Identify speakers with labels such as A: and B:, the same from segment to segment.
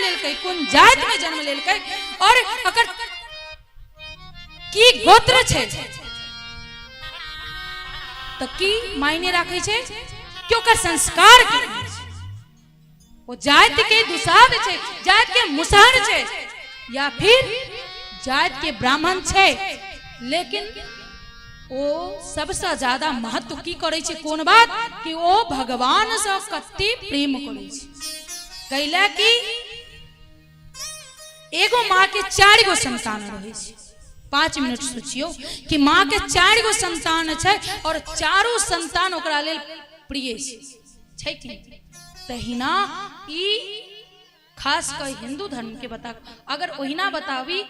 A: लेलकै, कोन जात में जन्म लेलकै और अगर की गोत्र छे तो की मायने राखे छे कि ओकर संस्कार के वो जात के दुसाध छे, जात के मुसहर छे या फिर जात के ब्राह्मण छे। लेकिन वो सबसे ज्यादा महत्व की करे छे कोन बात कि वो भगवान से कते प्रेम करे छे। कैला कि एगो माँ के 4 गो संतान रहे छे। 5 मिनट सोचियो कि माँ के 4 गो संतान छे और चारों संतान ओकरा लेल प्रिय छे कि तहिना ई खास कर हिंदू धर्म के बता, अगर ओहिना बतावी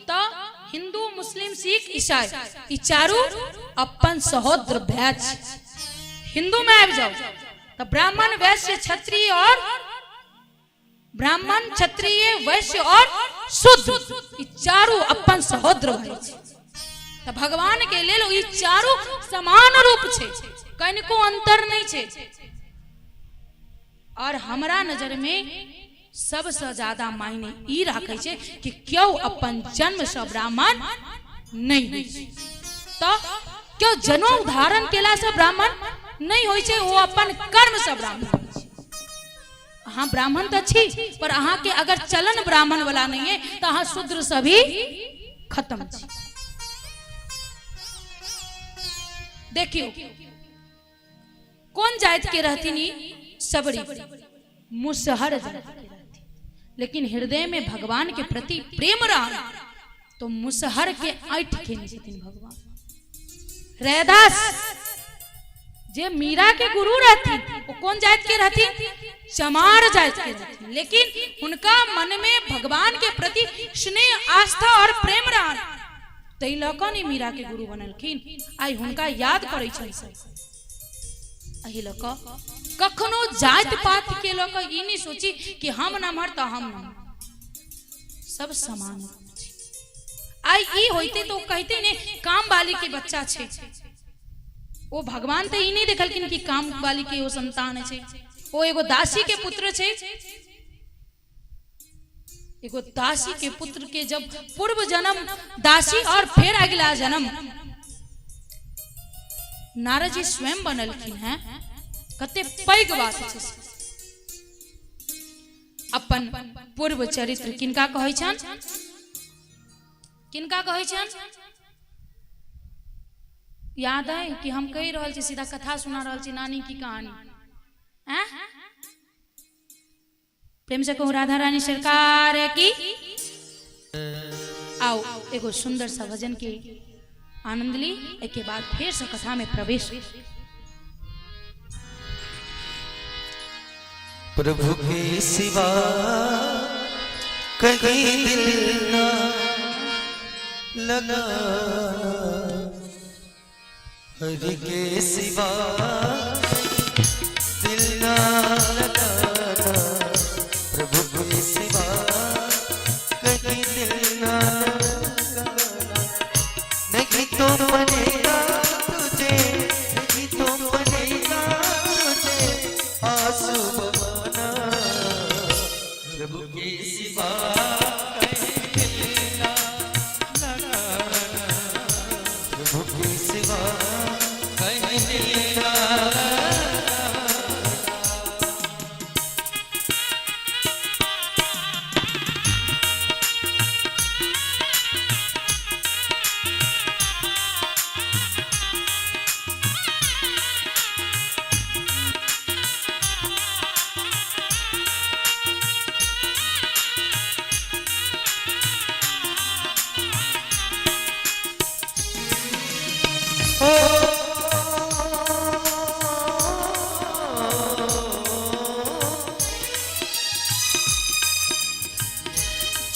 A: तो हिंदू मुस्लिम सिख ईसाई ई चारों अपन सहोदर भाई। हिंदू में आ जाओ तो ब्राह्मण वैश्य क्षत्रिय और ब्राह्मण क्षत्रिय वैश्य और शूद्र ई चारों अपन सहोदर भाई। तो भगवान के लेल ई चारों समान रूप छे, कनिको अंतर नहीं छे। और हमरा नजर में सबसे ज्यादा मायने ई राखे छे कि क्यों अपन जन्म से ब्राह्मण नहीं होई छे। तो क्यों जन्म धारण केला से ब्राह्मण नहीं होई छे, वो अपन कर्म से ब्राह्मण होई छे। हाँ ब्राह्मण तो छी, पर अहाँ के अगर चलन ब्राह्मण वाला नहीं है तो अहाँ शूद्र से भी खत्म छी। देखियो कौन जात के रहती नी सबरी मुसहर जात के रहती, लेकिन हृदय में भगवान के प्रति प्रेम रहा तो मुसहर के ऐठ के नहीं भगवान। रैदास जे मीरा के गुरु रहती वो कौन जात के रहती, चमार जात के रहती, लेकिन उनका मन में भगवान के प्रति स्नेह आस्था और प्रेम रहा तई लकनी मीरा के गुरु बनलखिन। आई हुनका याद करे छन अही लक कखनो जात पात के लोग ई नहीं सोची कि हम नमहर तो हम नमहर, सब समान छे। आई ई होते तो कहते ने काम वाली के बच्चा छे, वो भगवान तो ई नहीं देखलकिन कि काम वाली के वो संतान छे, वो एगो दासी के पुत्र छे। एगो दासी के पुत्र के जब पूर्व जन्म दासी और फिर अगला जन्म नारद जी स्वयं बनलखिन हैं, कते पैग बात छे। अपन पूर्व चरित्र किनका कहै छन, किनका कहै छन याद है कि हम कह रहल छी, सीधा कथा सुना रहल छी नानी की कहानी। हैं प्रेम से कहूं राधा रानी सरकार की। आओ एगो सुंदर सा भजन के आनंद ली, एक के बाद फिर से कथा में प्रवेश।
B: प्रभु के सिवा कहीं दिल ना लगा, हरि के सिवा दिल ना लगा, प्रभु के सिवा कहीं दिल ना लगा। नहीं तो बनेगा तुझे, नहीं तो बनेगा तुझे आंसू बहाना, प्रभु के सिवा कहीं दिल ना लगा, प्रभु के सिवा कहीं दिल ना लगा।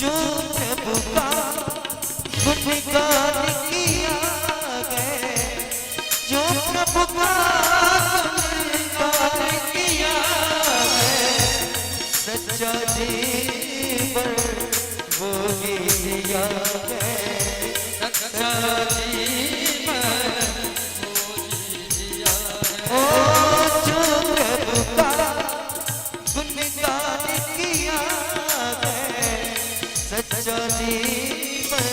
B: जो प्रभु का गुणगान किया गए, जो प्रभु का गुणगान किया गए, सच्चा जीवन वो ही दिया गए, सच्चा जीवन वो ही दिया गए। ओ जो प्रभु का गुणगान किया गए, सच्चा जीवन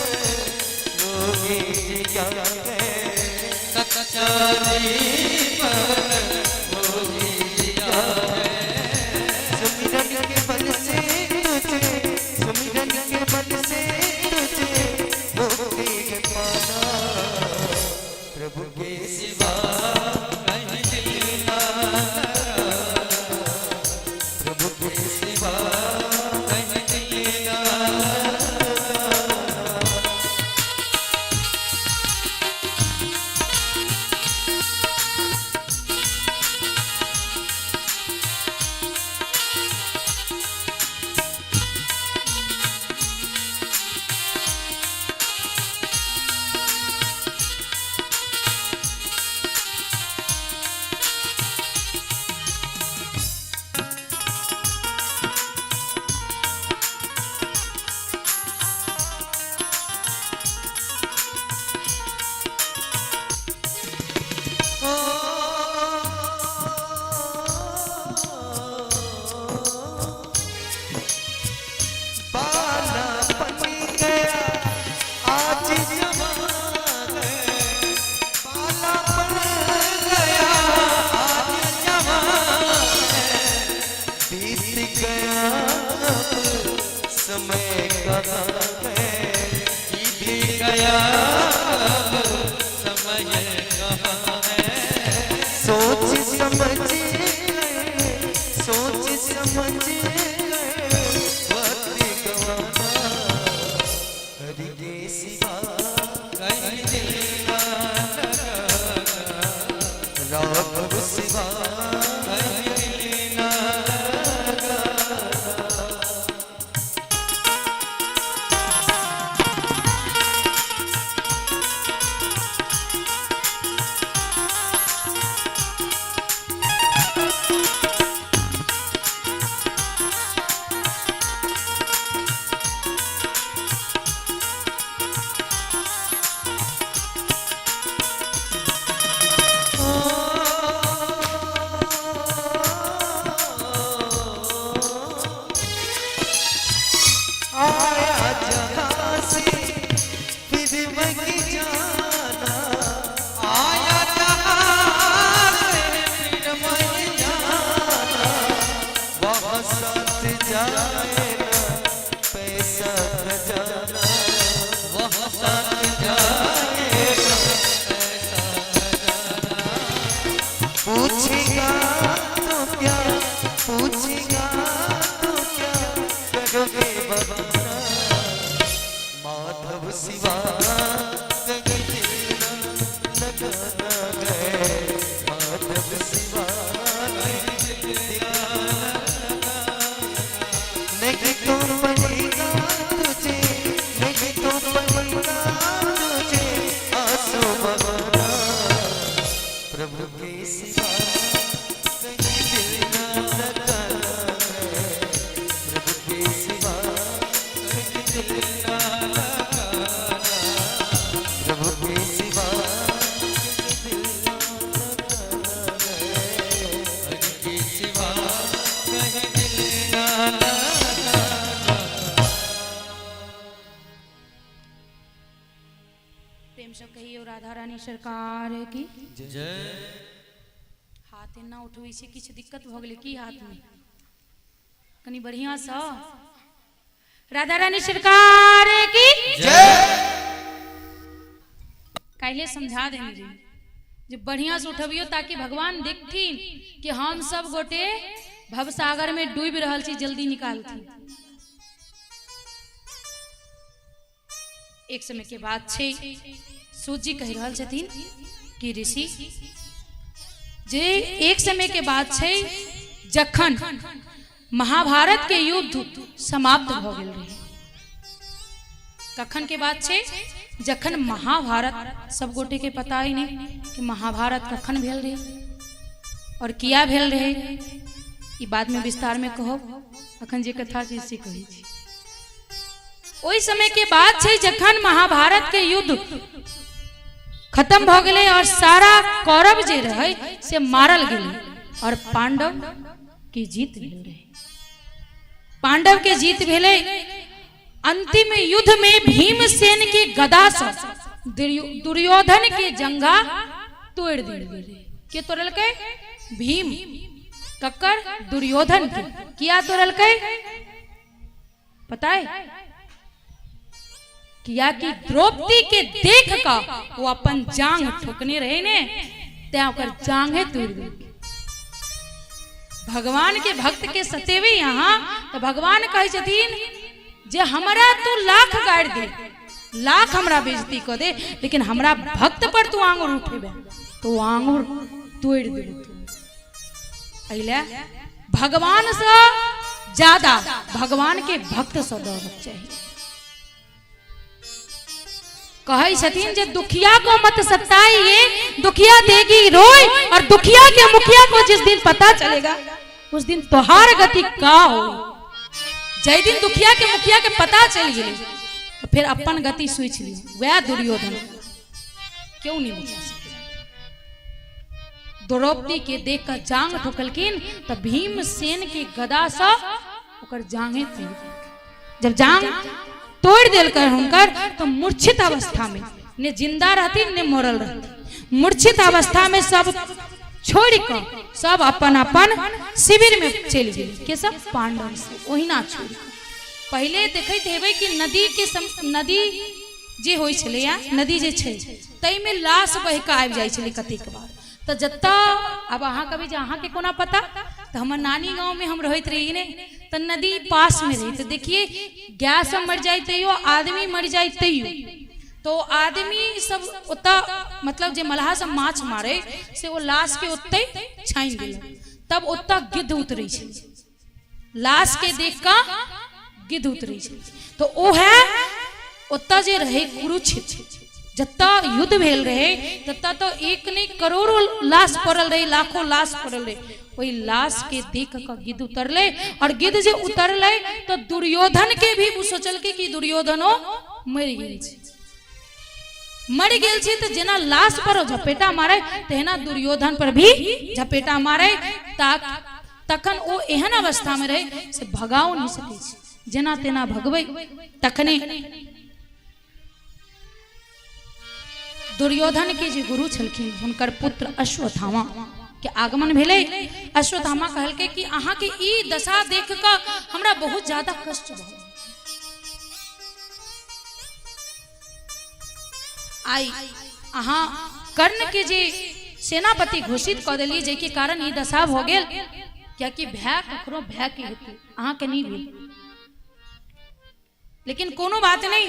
B: योगी जिया है सच्चा जीवन योगी जिया है सुमिरन के बल से तुझे सुमिरन के बल से तुझे मुक्ति पाना प्रभु के सिवा कहीं दिल ना प्रभु के सिवा कहीं दिल ना समय कहाँ है बीत गया समय कहाँ है सोच समझ वक्त गवाना हरि के सिवा कहीं दिल ना लगाना राघव सिवा कहीं दिल ना पूछेगा तो क्या करोगे बहाना माधव सिवा कहीं दिल ना लगाना है माधव सिवा कहीं दिल ना नहीं तो पड़ेगा तुझे नहीं तो पड़ेगा तुझे आंसू बहाना प्रभु के सिवा कहीं दिल ना लगाना है प्रभु के सिवा कहीं दिल ना लगाना प्रभु के सिवा कहीं दिल ना लगाना है प्रभु के सिवा कहीं दिल ना लगाना।
A: प्रेम से कहियो राधा रानी सरकार की
B: जय
A: हाथ ना उठवी से किछ दिक्कत भ गेलै की हाथ में कनी बढ़िया सा राधा रानी सरकार की
B: जय
A: काहिले समझा देने जी जो बढ़िया से उठबियो ताकि भगवान देखथिन कि हम सब गोटे भवसागर में डूब रहल छी जल्दी निकालथिन। एक समय के बाद छे सूत जी कह रहल छथिन कि ऋषि जे एक समय के बाद छे जखन महाभारत के युद्ध समाप्त भ गेल रहे कखन के बाद छे जखन महाभारत सब गोटे के पता ही नहीं कि महाभारत कखन भेल रहे और किया भेल रहे ई बाद में विस्तार में कहब अखन जे कथा छै से कहै छी। ओई समय के बाद छे जखन महाभारत के युद्ध खत्म भ गेलै और सारा कौरव जे रहे से मारल गेलै और पांडव की जीत भेल रहे। पांडव के जीत भेलै अंतिम युद्ध में भीमसेन की गदा से दुर्योधन के जंगा तोड़ दिए। के तोड़ल के? भीम कक्कर दुर्योधन के किया तोड़ल के? पता है किया कि द्रौपदी के देख का वो अपन जांग ठोकने रहे ने त्या ओकर जांगे तोड़ दी। भगवान के भक्त के सतेवे यहाँ तो भगवान कहे छथिन जे हमरा तू लाख गाड़ दे, लाख हमरा बेइज्जती कर दे, लेकिन हमरा भक्त पर तू आंगुर उठेबे तो आंगुर तोड़ दे। अइला भगवान से ज्यादा भगवान के भक्त से डरना चाहिए। कहे छथिन जे दुखिया को मत सताइए, दुखिया देगी रोए, और दुखिया के मुखिया को जिस दिन पता चलेगा उस दिन तोहार गति का हो। जय दिन दुखिया के मुखिया के पता चल गई तो फिर अपन गति सोच ली। वह दुर्योधन क्यों नहीं बचा सके? द्रौपदी के देख कर जांग ठोकलकिन तो भीमसेन के गदा से ओकर जांगे तोड़। जब जांग तोड़ दिल कर हुनकर तो मूर्छित अवस्था में ने जिंदा रहती ने मरल रहती। मूर्छित अवस्था में सब छोड़ कर सब अपन अपन शिविर में चल गए। के सब पांडव से वही ना छोड़। पहले देखते हेबे कि नदी के नदी जे होई छले या नदी जे छे तई में लाश बह के आबि जाय छले कतेक बार। तो जत्ता अब अहाँ कभी जहाँ के कोना पता तो हमार नानी गांव में हम रहते रही ने तो नदी पास में रही। तो देखिए गैस मर जाए तैयो आदमी मर जाए तैयो तो आदमी सब उतना मतलब जे मल्हा सब माछ मारे से वो लाश के उतने छाइन दिल। तब उतना गिद्ध उतरी छे, लाश के देख का गिद्ध उतरी छे। तो वो है उतना जे रहे कुरुक्षेत्र, जत्ता युद्ध भेल रहे तत्ता तो एक नहीं करोड़ों लाश पड़ल रहे, लाखों लाश पड़ल रहे। वही लाश के देख का गिद्ध उतरले, और गिद्ध जे उतरले तो दुर्योधन के भी वो सोचल के कि दुर्योधनो मर गेल छे। मर गेल छे तो जेना लाश पर झपेटा मारे तेना दुर्योधन पर भी झपेटा मारे। तखन वो एहन अवस्था में रहे से भगाओ नहीं सके छे। जेना तेना भगवे तखने दुर्योधन के जे गुरु छलखिन हुनकर पुत्र अश्वत्थामा के आगमन भेले। अश्वत्थामा कहलके कि अहाँ के ई दशा देख के हमरा बहुत ज्यादा कष्ट भ आई। अहाँ कर्ण के जे सेनापति घोषित कर दिली जे के कारण ई दशा भ गेल, क्या कि भय ककरो भय के हेतु अहाँ के नहीं भेल। लेकिन कोनो बात नहीं,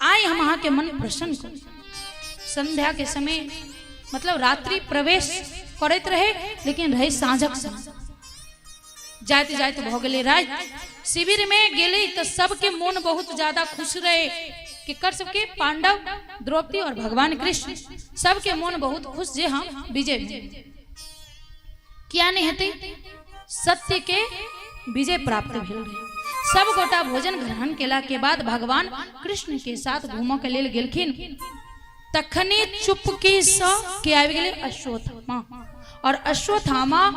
A: आई हम अहाँ के मन प्रसन्न कर। संध्या के समय मतलब रात्रि प्रवेश करते रहे, लेकिन रहे साँझक समय। जाते जाते भ गेले रात, शिविर में गेले तो सबके मन बहुत ज्यादा खुश रहे कि कर सबके पांडव द्रौपदी और भगवान कृष्ण सबके मन बहुत खुश जे हम विजय भेल। क्या नहीं हेते सत्य के विजय प्राप्त भेल रहे। सब गोटा भोजन ग्रहण केला के बाद भगवान कृष्ण के साथ घूमो के लेल गेलखिन। तखने चुपके से के आबि गेले अश्वत्थामा, और अश्वत्थामा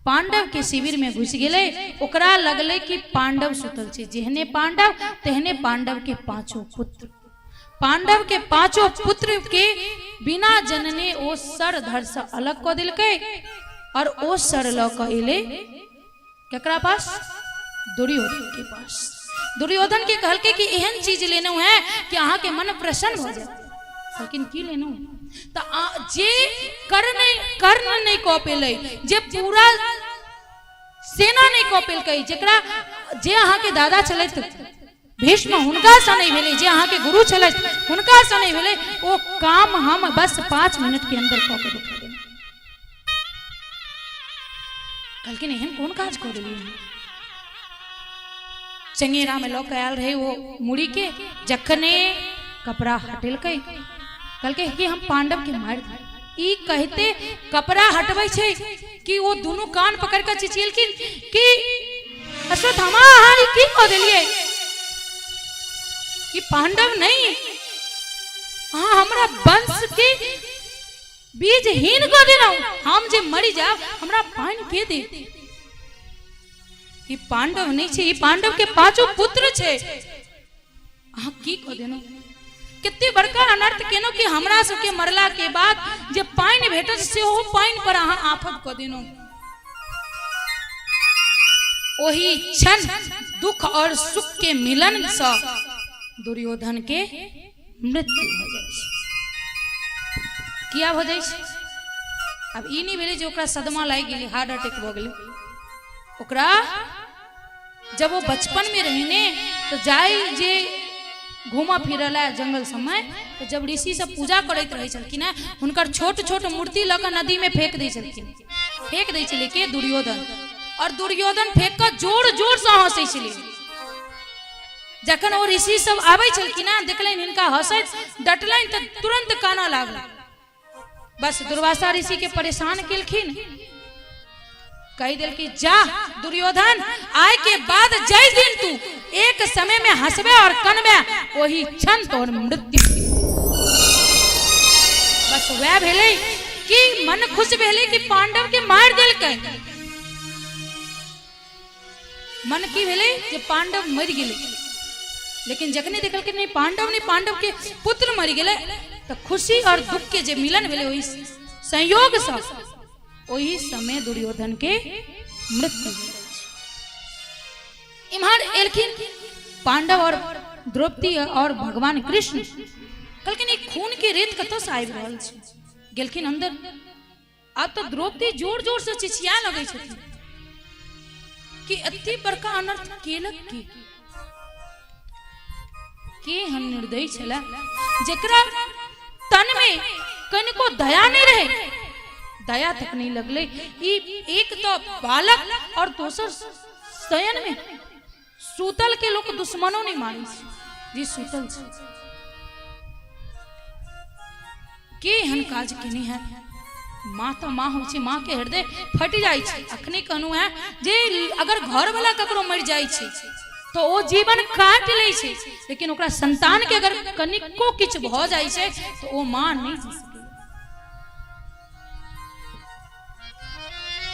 A: पांडव के शिविर में घुस गेले। ओकरा लगले कि पांडव सुतल छे, जेहने पांडव तेहने पांडव के पांचों पुत्र। पांडव के पांचों पुत्र के बिना जनने ओ सर धड़ से अलग कर दिलके, और ओ सर ल के एले केकरा पास? दुर्योधन के पास। दुर्योधन के कहलके कि एहन चीज लेनो है कि अहाँ के मन प्रसन्न हो जाए। लेकिन की लेनो तो जे कर्ण नहीं कह पेले, जे पूरा सेना नहीं कह पेलकै, जेकरा जे अहाँ के दादा चलत भीष्म हुनका से नहीं भेले, जे अहाँ के गुरु चलत हुनका से नहीं भेले, वो काम हम बस 5 मिनट के अंदर कह के दिखा देना। कहलकिन एहन कौन काज कर देलिए? चंगेरा में लोग आयल रहे वो मुड़ी के, जखने कपड़ा हटेलकै कहलके कि हम पांडव के मार दे। ई कहते कपड़ा हटबै छे कि वो दोनों कान पकड़ कर चिचियलकिन कि अश्वत्थामा अहाँ की कह देलिए कि पांडव नहीं, हाँ हमरा वंश के बीजहीन कर देना। हम जे मरी जाब हमरा पानी के दे। ई पांडव नहीं छे, ई पांडव के पांचों पुत्र छे। अहाँ की कह देनो, कितनी बड़का अनर्थ केनो कि हमरा सबके मरला के बाद जे पाइन भेटत से हो पाइन पर अहाँ आफत कह देनो। ओही क्षण दुख और सुख के मिलन से दुर्योधन के मृत्यु हो जाए छै। किया हो जाए छै? अब ई नहीं भेले जे ओकरा सदमा लाग गेलै, हार्ट अटैक भ गेलै। ओकरा जब वो बचपन में रहने तो जाय जे घूमा फिरल है जंगल समय, तो जब ऋषि सब पूजा करैत रहे छलखिन है, हुनकर छोट छोट मूर्ति लऽ कऽ नदी में फेंक दै छलखिन, फेंक दै छलै के दुर्योधन। और दुर्योधन फेंक कऽ जोर जोर से हंसै छलै। जखन ओ ऋषि सब आबै छलखिन है, देखलनि हिनका हंसैत, डटलनि तऽ तुरंत कानऽ लागल। बस दुर्वासा ऋषि के परेशान केलखिन, कह दिल कि जा दुर्योधन, आय के बाद जय दिन तू एक समय में हंसबे और कनबे, वही क्षण तोर मृत्यु। बस वह भेले कि मन खुश भेले कि पांडव के मार देलकै। मन की भेले जे पांडव मर गेले, लेकिन जखने देखल कि नहीं पांडव के पुत्र मर गेले, तो खुशी और दुख के जे मिलन भेले वही संयोग से वही समय दुर्योधन के मृत्यु हो गई। इम्हर एलखिन पांडव और द्रौपदी और भगवान कृष्ण, कहलखिन ई खून के रेत कतौ से आबि रहल छै। गेलखिन अंदर, अब तो द्रौपदी जोर जोर से चिचिया लगे छथिन कि अति बड़का अनर्थ केलक के हम निर्दयी छला, जेकरा तन में कनिको दया नहीं रहे, दया तक नहीं लगले। एक तो बालक और दोसर शयन में सूतल के लोग दुश्मनों नहीं मारी जी, सूतल के हन काज केने है। माँ तो माँ हो छै, माँ के हृदय फट जाय छै। अखने कहनु है जे अगर घर वाला ककरो मर जाय छै तो वो जीवन काट ले छै, लेकिन ओकरा संतान के अगर कनिको किछ भ जाय छै तो वो माँ नहीं जी सके।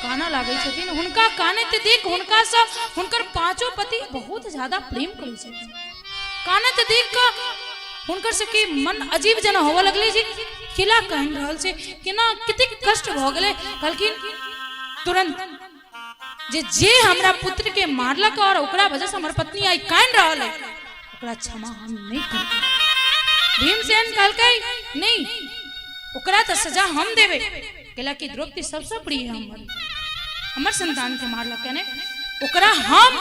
A: काना लागे छथिन, हुनका काने ते देख हुनका से हुनकर पांचों पति बहुत ज्यादा प्रेम करे छथिन। काने ते देख के हुनकर से के मन अजीब जना होवे लगले जे किला कहन रहल छै, केना कते कष्ट भ गेले। कहलखिन तुरंत जे हमरा पुत्र के मारलक और ओकरा वजह से हमर पत्नी आई कान रहल है, ओकरा क्षमा हम नहीं करब। भीमसेन कहलकै नहीं, ओकरा तो सजा हम देबे, केला कि द्रौपदी सबसे प्रिय है हमर संतान के मारलक ने, ओकरा हम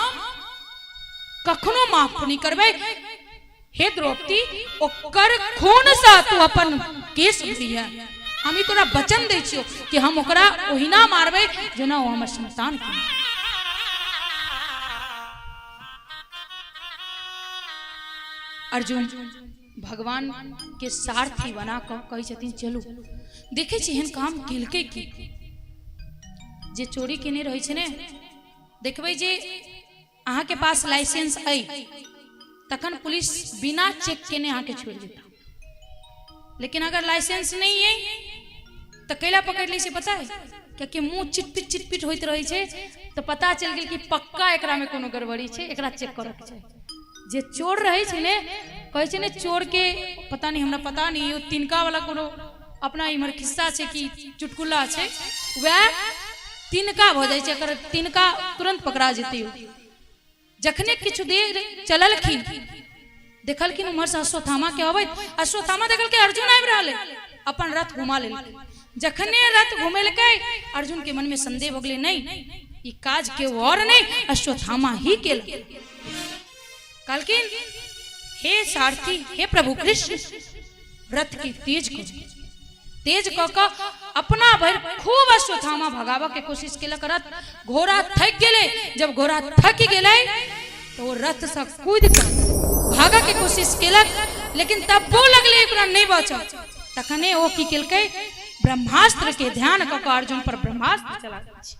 A: कखनो माफ नहीं करबे। हे द्रौपदी, ओकर खून से तू अपन केस भरिया, हम ही तोरा वचन दै छियो कि हम ओकरा ओहिना मारबे जेना ओ हमर संतान के। अर्जुन भगवान के सारथी बना कहे छथिन चलू देखे छी एहन काम केलकै की। जे चोरी केने रहे छै ने, देखबै जे अहाँ के पास लाइसेंस आई तखन पुलिस बिना चेक केने अहाँ के छोड़ देता, लेकिन अगर लाइसेंस नहीं है तो कैला पकड़ ली से पता है, क्योंकि मुंह चिटपिट होइत रहे छै तो पता चल गेल कि पक्का एकरा में कोनो गड़बड़ी छै, एकरा चेक करे के छै। जे चोर रहे छै ने, कहे छै ने चोर के पता नहीं, हमरा पता नहीं, तिनका वाला कोनो अपना इमर खिस्सा छै कि चुटकुला छै, वह तिनका भ जाय छै, अगर तिनका तुरंत पकड़ा जेतै। जखने किछु देर चललखिन, देखलखिन उमर से अश्वत्थामा के अबैत, अश्वत्थामा देखलकै अर्जुन आबि रहल है, अपन रथ घुमा लेलकै। जखने रथ घुमेलकै, अर्जुन के मन में संदेह हो गेलै, नहीं ई काज के और नहीं अश्वत्थामा ही केल। कहलखिन हे सारथी, हे प्रभु कृष्ण, रथ के तेज क अपना भर खूब अश्वत्थामा भगावा के कोशिश केलक। रथ घोड़ा थक गेले, जब घोड़ा थक गेले तो वो रथ से कूद कर भागा के कोशिश केलक, लेकिन तब वो लगले ओकरा नहीं बचल। तखने वो की केलकै, ब्रह्मास्त्र के ध्यान क अर्जुन पर ब्रह्मास्त्र चला दै छै।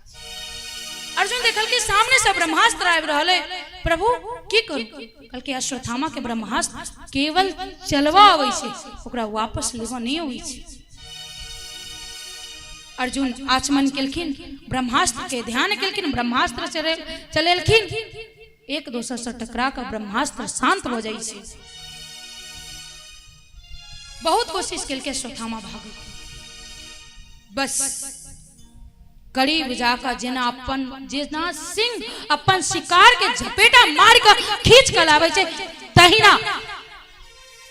A: अर्जुन देखल के सामने से ब्रह्मास्त्र आबि रहल है, प्रभु की करू? कहलकै अश्वत्थामा के ब्रह्मास्त्र केवल चलवा आबै छै, ओकरा वापस लेबा नहीं होइ छै। अर्जुन आचमन केलखिन, ब्रह्मास्त्र के ध्यान केलखिन, ब्रह्मास्त्र चलेलखिन, एक दोसर से टकरा कर ब्रह्मास्त्र शांत हो जाई छै। बहुत कोशिश केलके अश्वत्थामा भागे, बस करीब जाकर जेना सिंह अपन शिकार के झपेटा मार कर खींच कर लावे छै, तहिना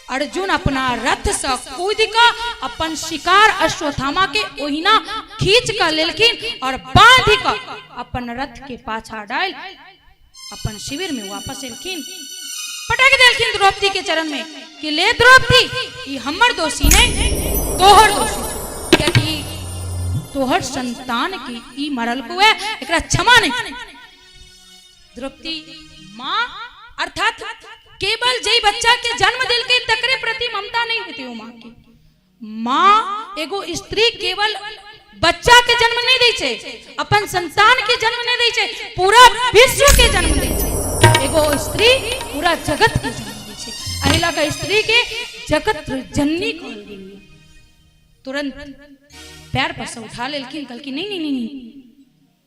A: अर्जुन अपना रथ से कूद कर अपन शिकार अश्वत्थामा के ओहिना खींच कर लेलखिन और बांध कर अपन रथ के पाछा डाल अपन शिविर में वापस एलखिन। पटक देलखिन द्रौपदी के चरण में कि ले द्रौपदी, ये हमर दोषी नहीं, तोहर दोषी, क्योंकि तोहर संतान की ई मरल को है, एकरा क्षमा नहीं। द्रौपदी माँ अर्थात केवल जई बच्चा के जन्म दिल के तकरे प्रति ममता नहीं होती हो माँ की। माँ एगो स्त्री केवल बच्चा के जन्म नहीं दै छै, अपन संतान के जन्म नहीं दै छै, पूरा विश्व के जन्म दै छै। एगो स्त्री पूरा जगत के जन्म दै छै। अहिला का स्त्री के जगत जननी कहल गेल। तुरंत पैर पर से उठा लेलखिन, कहलखिन नहीं नहीं नहीं,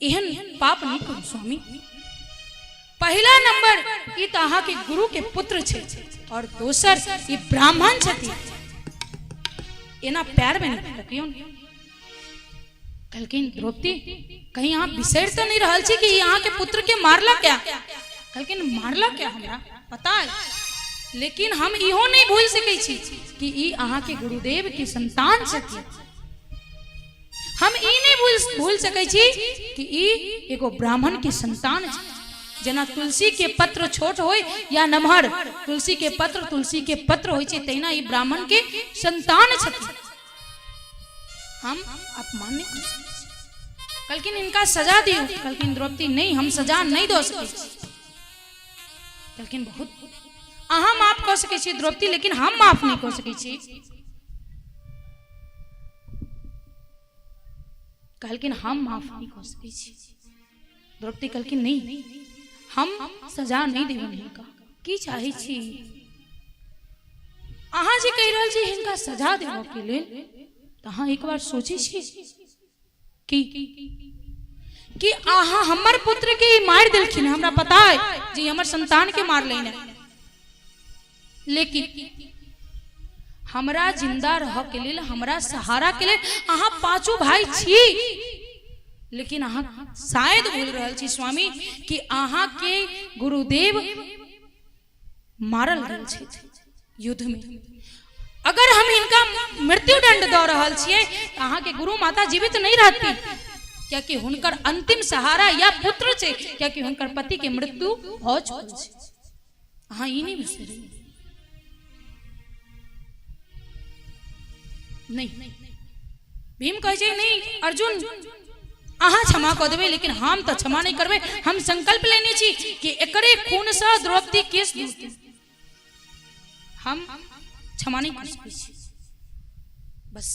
A: एहन पाप नहीं करू स्वामी। पहला नंबर ई त अहाँ के गुरु के पुत्र छे और दोसर ई ब्राह्मण छथि, एना पैर में नहीं रखियो। कहलखिन द्रौपदी कहीं आप बिसर तो नहीं रहल छी कि यहाँ के पुत्र के मारला क्या? कहलखिन मारला क्या हमरा पता है, लेकिन हम इहो नहीं भूल सकै छी कि ई अहाँ के गुरुदेव की संतान छथि। हम ई नहीं भूल सकै छी कि ई एगो ब्राह्मण की संतान छथि। जना तुलसी के पत्र छोट होय या नमहर, तुलसी के पत्र होय छै, तहिना ई ब्राह्मण के संतान छथि। हम अपमान नहीं कर सकते। कहलखिन इनका सजा दियो। कहलखिन द्रौपदी नहीं, हम सजा नहीं दो सकै छी। कहलखिन बहुत अहाँ माफ कर सकै छी द्रौपदी, लेकिन हम माफ नहीं कर सकै छी। कहलखिन हम माफ नहीं कर सकै छी। द्रौपदी कहलखिन नहीं, हम सजा नहीं देबे हिनका, की चाहे छी अहाँ जे कहि रहल छी हिनका सजा देबे के लेल, तो अहाँ एक बार सोचे छी कि अहाँ हमर पुत्र के मार देलखिन, हमरा पता है जी हमर संतान के मार लेना, लेकिन हमरा जिंदा रह के लेल, हमरा सहारा के लेल अहाँ पांचों भाई छी। लेकिन अहाँ शायद बोल रहल छी स्वामी कि अहाँ के गुरुदेव मारल गेल छथि युद्ध में। अगर हम इनका मृत्यु दंड दे रहल छियै तो अहाँ के गुरु माता जीवित नहीं रहती, क्योंकि हुनकर अंतिम सहारा या पुत्र छे, क्योंकि हुनकर पति के मृत्यु हो चुकल छे। अहाँ ई नहीं बिसरी। नहीं, भीम कहे छै नहीं अर्जुन अहाँ क्षमा कर देबे, लेकिन हम तो क्षमा नहीं करबे। हम संकल्प लेने छी कि एकरे खून से द्रौपदी केस दूती, हम क्षमा नहीं कर सकै छी। बस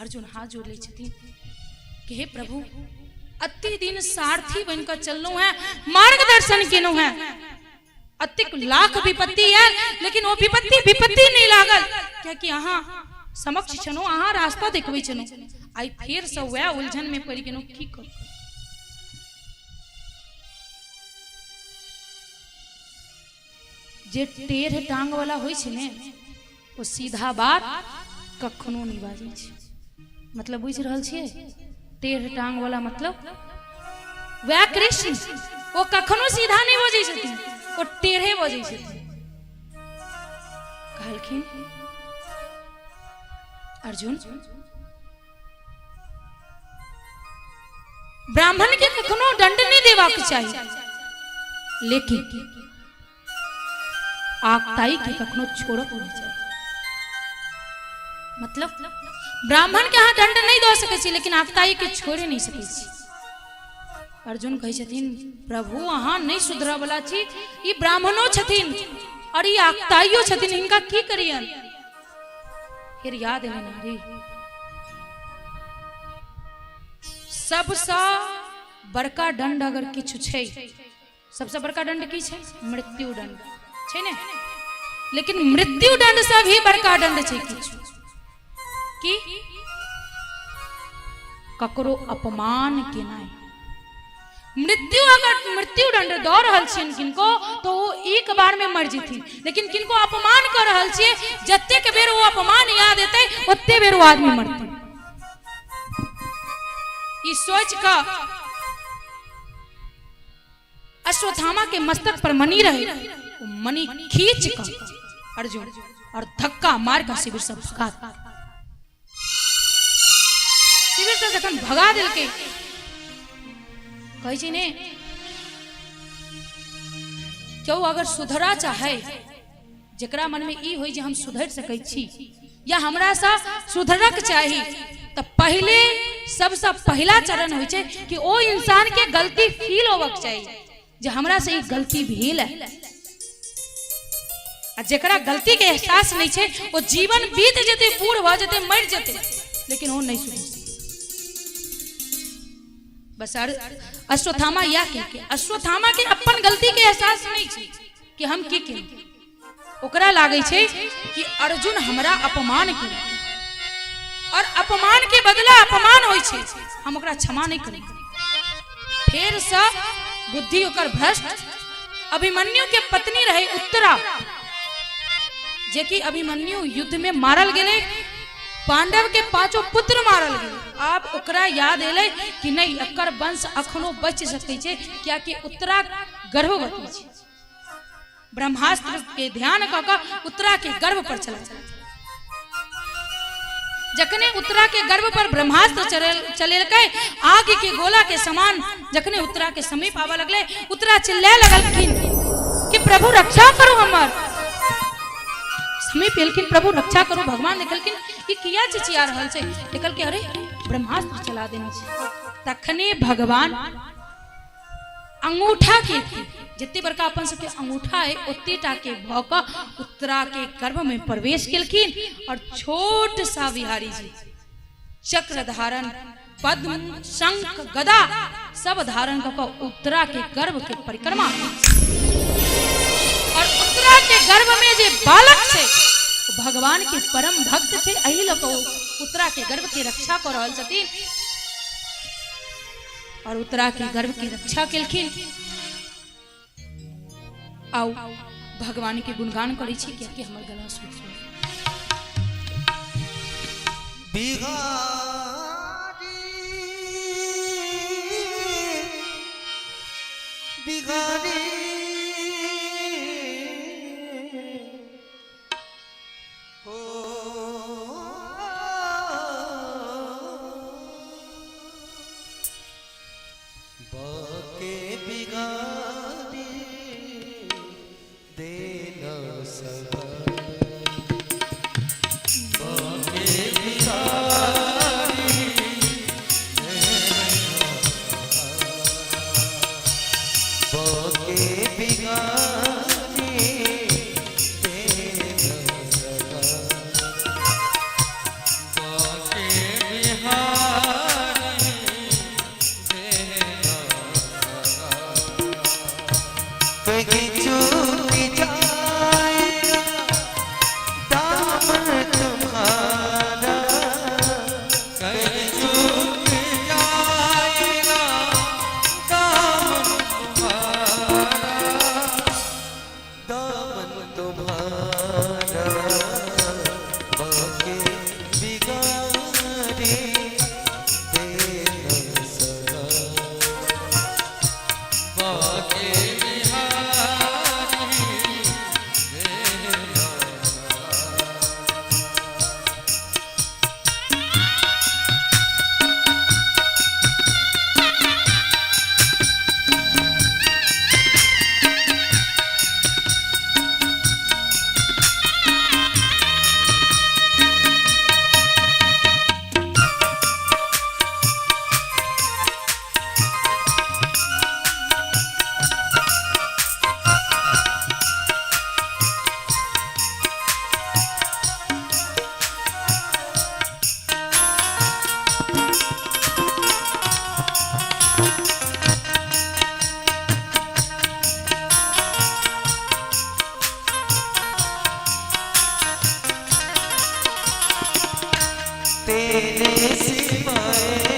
A: अर्जुन हाथ जोड़ ले छथिन कि हे प्रभु, अति दिन सारथी बनकर चलनो है, मार्गदर्शन केनो है, अतिक लाख विपत्ति है, लेकिन वो विपत्ति नहीं लागल, क्योंकि अहाँ समक्ष छनो, अहाँ रास्ता देखबै छनो। आई फिर से वह उलझन में पड़ गेनो, की करू। जे टेढ़ टांग वाला होय छै ने, वो सीधा बात कखनो नहीं बाजै छै। मतलब बुझ रहल छियै, टेढ़ टांग वाला मतलब वह कृष्ण, वो कखनो सीधा नहीं बजै छथिन, वो टेढ़े बजै छथिन। कहलखिन अर्जुन ब्राह्मण के कखनो दंड नहीं देवाक चाहिए, लेकिन आकताई के कखनो छोड़क नहीं चाहिए। मतलब ब्राह्मण के यहाँ दंड नहीं दे सकै छी, लेकिन आकताई के छोड़े नहीं सकै छी। अर्जुन कहे छथिन प्रभु अहाँ नहीं सुधर वाला छी, ई ब्राह्मणो छथिन और ई आकताइयो छथिन, इनका की करियन। फिर याद है नारी, सबसे बड़का दंड अगर किछु छै, सबसे बड़का दंड की छै? मृत्यु दंड छै ने। लेकिन मृत्यु दंड से भी बड़का दंड छै किछु, कि ककरो अपमान के नाय। मृत्यु अगर मृत्यु दंड दौ रहल छिन किनको तो वो एक बार में मर जेथिन, लेकिन किनको अपमान कर रहल छिए जत्ते के बेर वो अपमान याद एते ओत्ते बेर वो आदमी मरते। ई सोच का अश्वत्थामा के मस्तक पर मणि रहे, वो मणि खींच कर अर्जुन और धक्का मार कर शिविर से भगा, शिविर से जखन भगा दिल के कही ने क्यों अगर सुधरा चाहे जकरा मन में ई होई जे हम सुधर सकै छी या हमरा सा सुधरक चाही तो पहले सबसे पहला चरण होई छे कि ओ इंसान के गलती फील होवक चाहिए जे हमरा से ई गलती भेल है। आ जकरा गलती के एहसास नहीं छे वो जीवन बीत जते, बूढ़ भ जते, मर जते, लेकिन वो नहीं सुधर। बस अश्वत्थामा या के अश्वत्थामा के अपन गलती के एहसास नहीं छे कि हम की के ओकरा लागे छे कि अर्जुन हमरा अपमान केलक और अपमान के बदला अपमान होई छे, हम ओकरा क्षमा नहीं करें। फिर से बुद्धि ओकर भ्रष्ट। अभिमन्यु के पत्नी रहे उत्तरा, जे कि अभिमन्यु युद्ध में मारल गेले, पांडव के 5 पुत्र मारल गेले। आप ओकरा याद एले कि नहीं एकर वंश अखनो बच सकै छे, क्या कि उत्तरा गर्भवती छे। ब्रह्मास्त्र के ध्यान क के उत्तरा के गर्भ पर चला। जखने उत्तरा के गर्भ पर ब्रह्मास्त्र चलेलकै, आग के गोला के समान जखने उत्तरा के समीप आवा लगले, उत्तरा चिल्लाए लगलखिन कि प्रभु रक्षा करो हमर। समीप एलखिन, प्रभु रक्षा करो। भगवान देखलखिन कि किया चिचिया रहल छै, देखल के अरे ब्रह्मास्त्र चला देने छै। तखने भगवान अंगूठा के जितने बड़का अपन सबके अंगूठा है उतने टाके भौक उत्तरा के गर्भ में प्रवेश केलखिन और छोट सा बिहारी जी चक्र धारण, पद्म, शंख, गदा सब धारण कर उत्तरा के गर्भ के परिक्रमा। और उत्तरा के गर्भ में जे बालक छे भगवान के परम भक्त छे, एही लोग उत्तरा के गर्भ की रक्षा कर रहल छथिन और उत्तरा के गर्भ की रक्षा केलखिन। आओ भगवान के गुणगान करै छी, क्या कि हमर गला सुन
B: बिगाड़ी तेरे सिवाय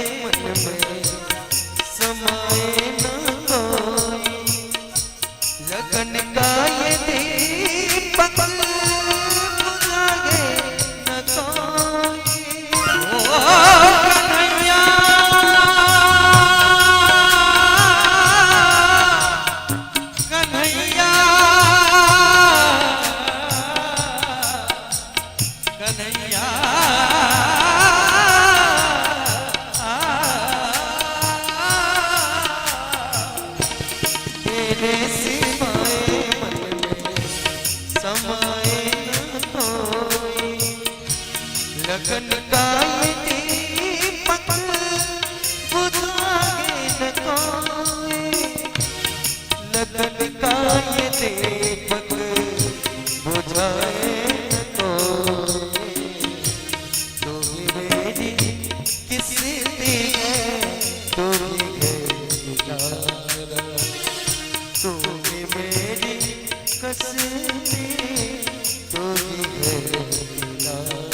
B: कसने तो ही है किनारा।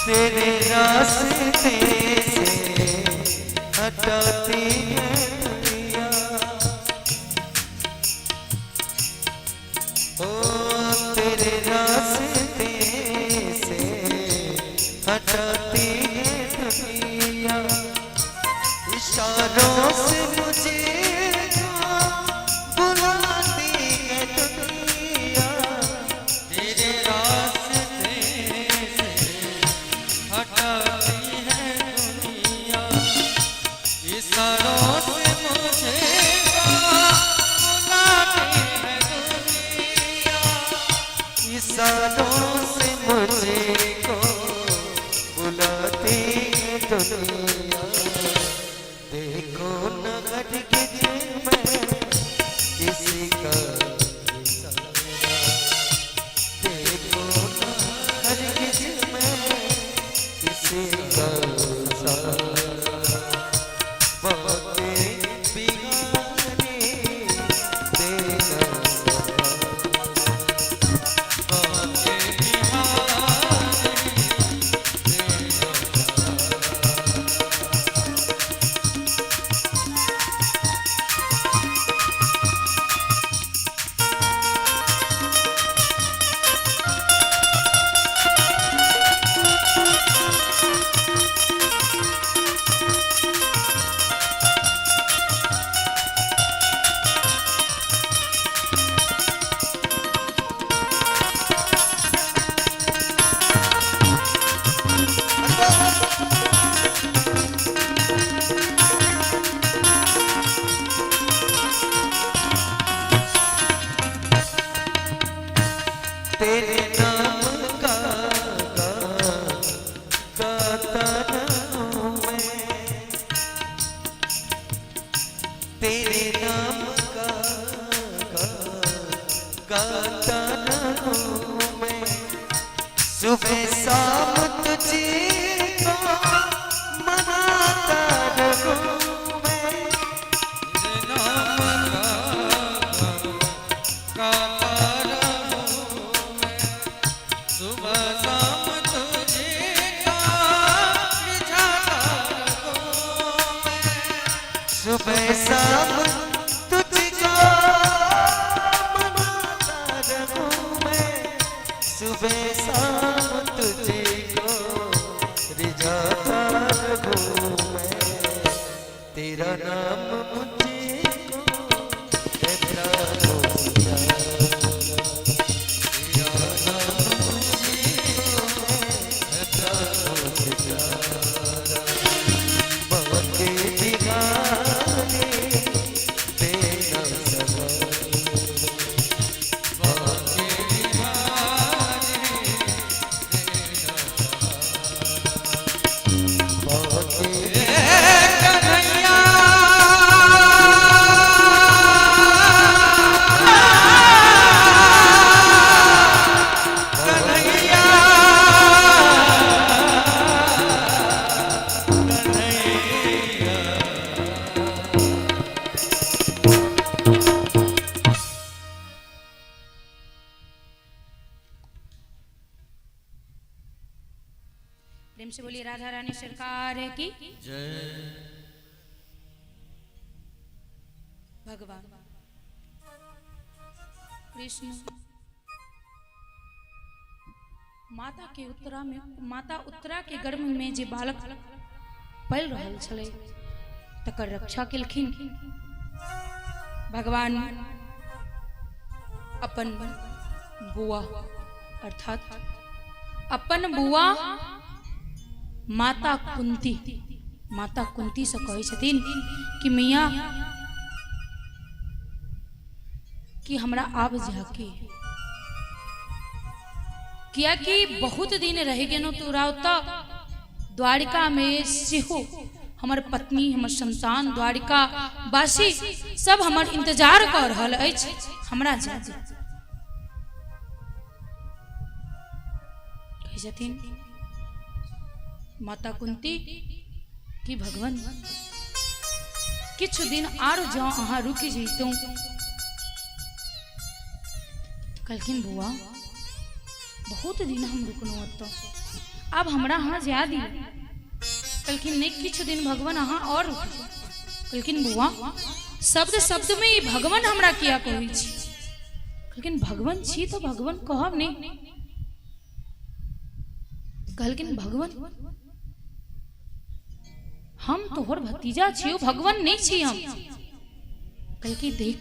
B: तेरे रास्ते से हटाती है दुनिया, ओ तेरे रास्ते से हटाती है दुनिया। इशारों से मुझे बुलाती है दुनिया। तेरे रास्ते हटाती है दुनिया। इशारों से मुझे बुलाती है दुनिया। इशारों से मुझे को बुलाती है दुनिया। देखो न हरगिज़ मैं किसी का इशारा। देखो न हरगिज़ मैं किसी का इशारा। बातें बिगाड़े देना सहारा। बातें बिगाड़े देना तेरे नाम का गाता रहूं मैं। तेरे नाम का गाता रहूं मैं। सुबह शाम तुझे को मनाता रहूं मैं। तेरे नाम का गाता रहूं मैं। सुबह शाम तुझे का रिझाता रहूं मैं। सुबह शाम तुझको मनाता रहूं मैं। सुबह शाम तुझको रिझाता रहूं मैं। तेरा नाम मुझे कहता हो प्यारा। तेरा नाम मुझे कहता हो प्यारा। बातें बिगाड़े देना सहारा। बातें बिगाड़े देना सहारा। बातें कन्हैया
A: प्रेम से बोलिए राधा रानी सरकार की भगवान कृष्ण माता उत्तरा के गर्भ में जे बालक पल रहल छले तकर रक्षा केलखिन भगवान अपन बुआ अर्थात अपन बुआ माता कुंती से कहे छथिन कि मैया कि हमरा आब जाके किया कि बहुत दिन रह गेनो तोरा ओतऽ द्वारिका में सेहो हमर पत्नी हमर संतान द्वारिका वासी सब हमर इंतजार कर रहल अछि हमरा जा कहे छथिन माता कुंती कि भगवान किछु दिन आर जाओ अहाँ रुक जैतौ कहलखिन बुआ बहुत दिन हम रुकनो ओतऽ अब हमरा अहाँ जा दी कहलखिन नहीं किछु दिन भगवान अहाँ और रुक कहलखिन बुआ शब्द शब्द में ई भगवान हमरा किया कहै छी कहलखिन भगवान छी तो भगवान कहब नहीं कहलखिन भगवान हम तोहर भतीजा छियो भगवान नहीं छी हम कहलखिन देख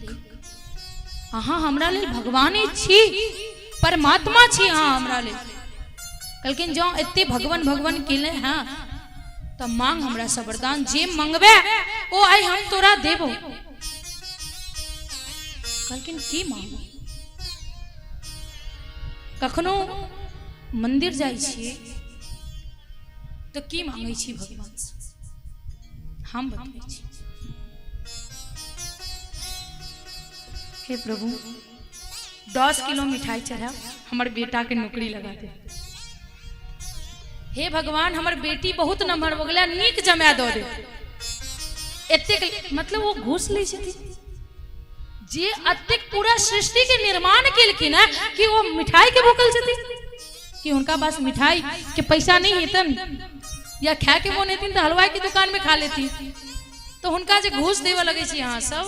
A: अहाँ हमरा लेल भगवाने छी परमात्मा छी अहाँ हमरा लेल कहलखिन जो एते भगवान भगवान केले हाँ तब मांग हमरा से वरदान जे मंगबे ओ आइ हम तोरा देबो कहलखिन की मांगो कखनो मंदिर जाय छियै तो की मांगै छी भगवान से हम बतबै छी हे प्रभु 10 किलो मिठाई चढ़ा हमर बेटा के नौकरी लगा दे हे भगवान हमर बेटी बहुत नम्हर हो गया नीक जमा दो दे एतेक मतलब वो घूस ले छथिन जे अतेक पूरा सृष्टि के निर्माण केलखिन है कि वो मिठाई के भूखल छथिन कि उनका पास मिठाई के पैसा नहीं हेतन या खा के वो नहीं तो हलवाई की दुकान में खा लेती तो उनका जे घूस देवे लगे छी अहाँ सब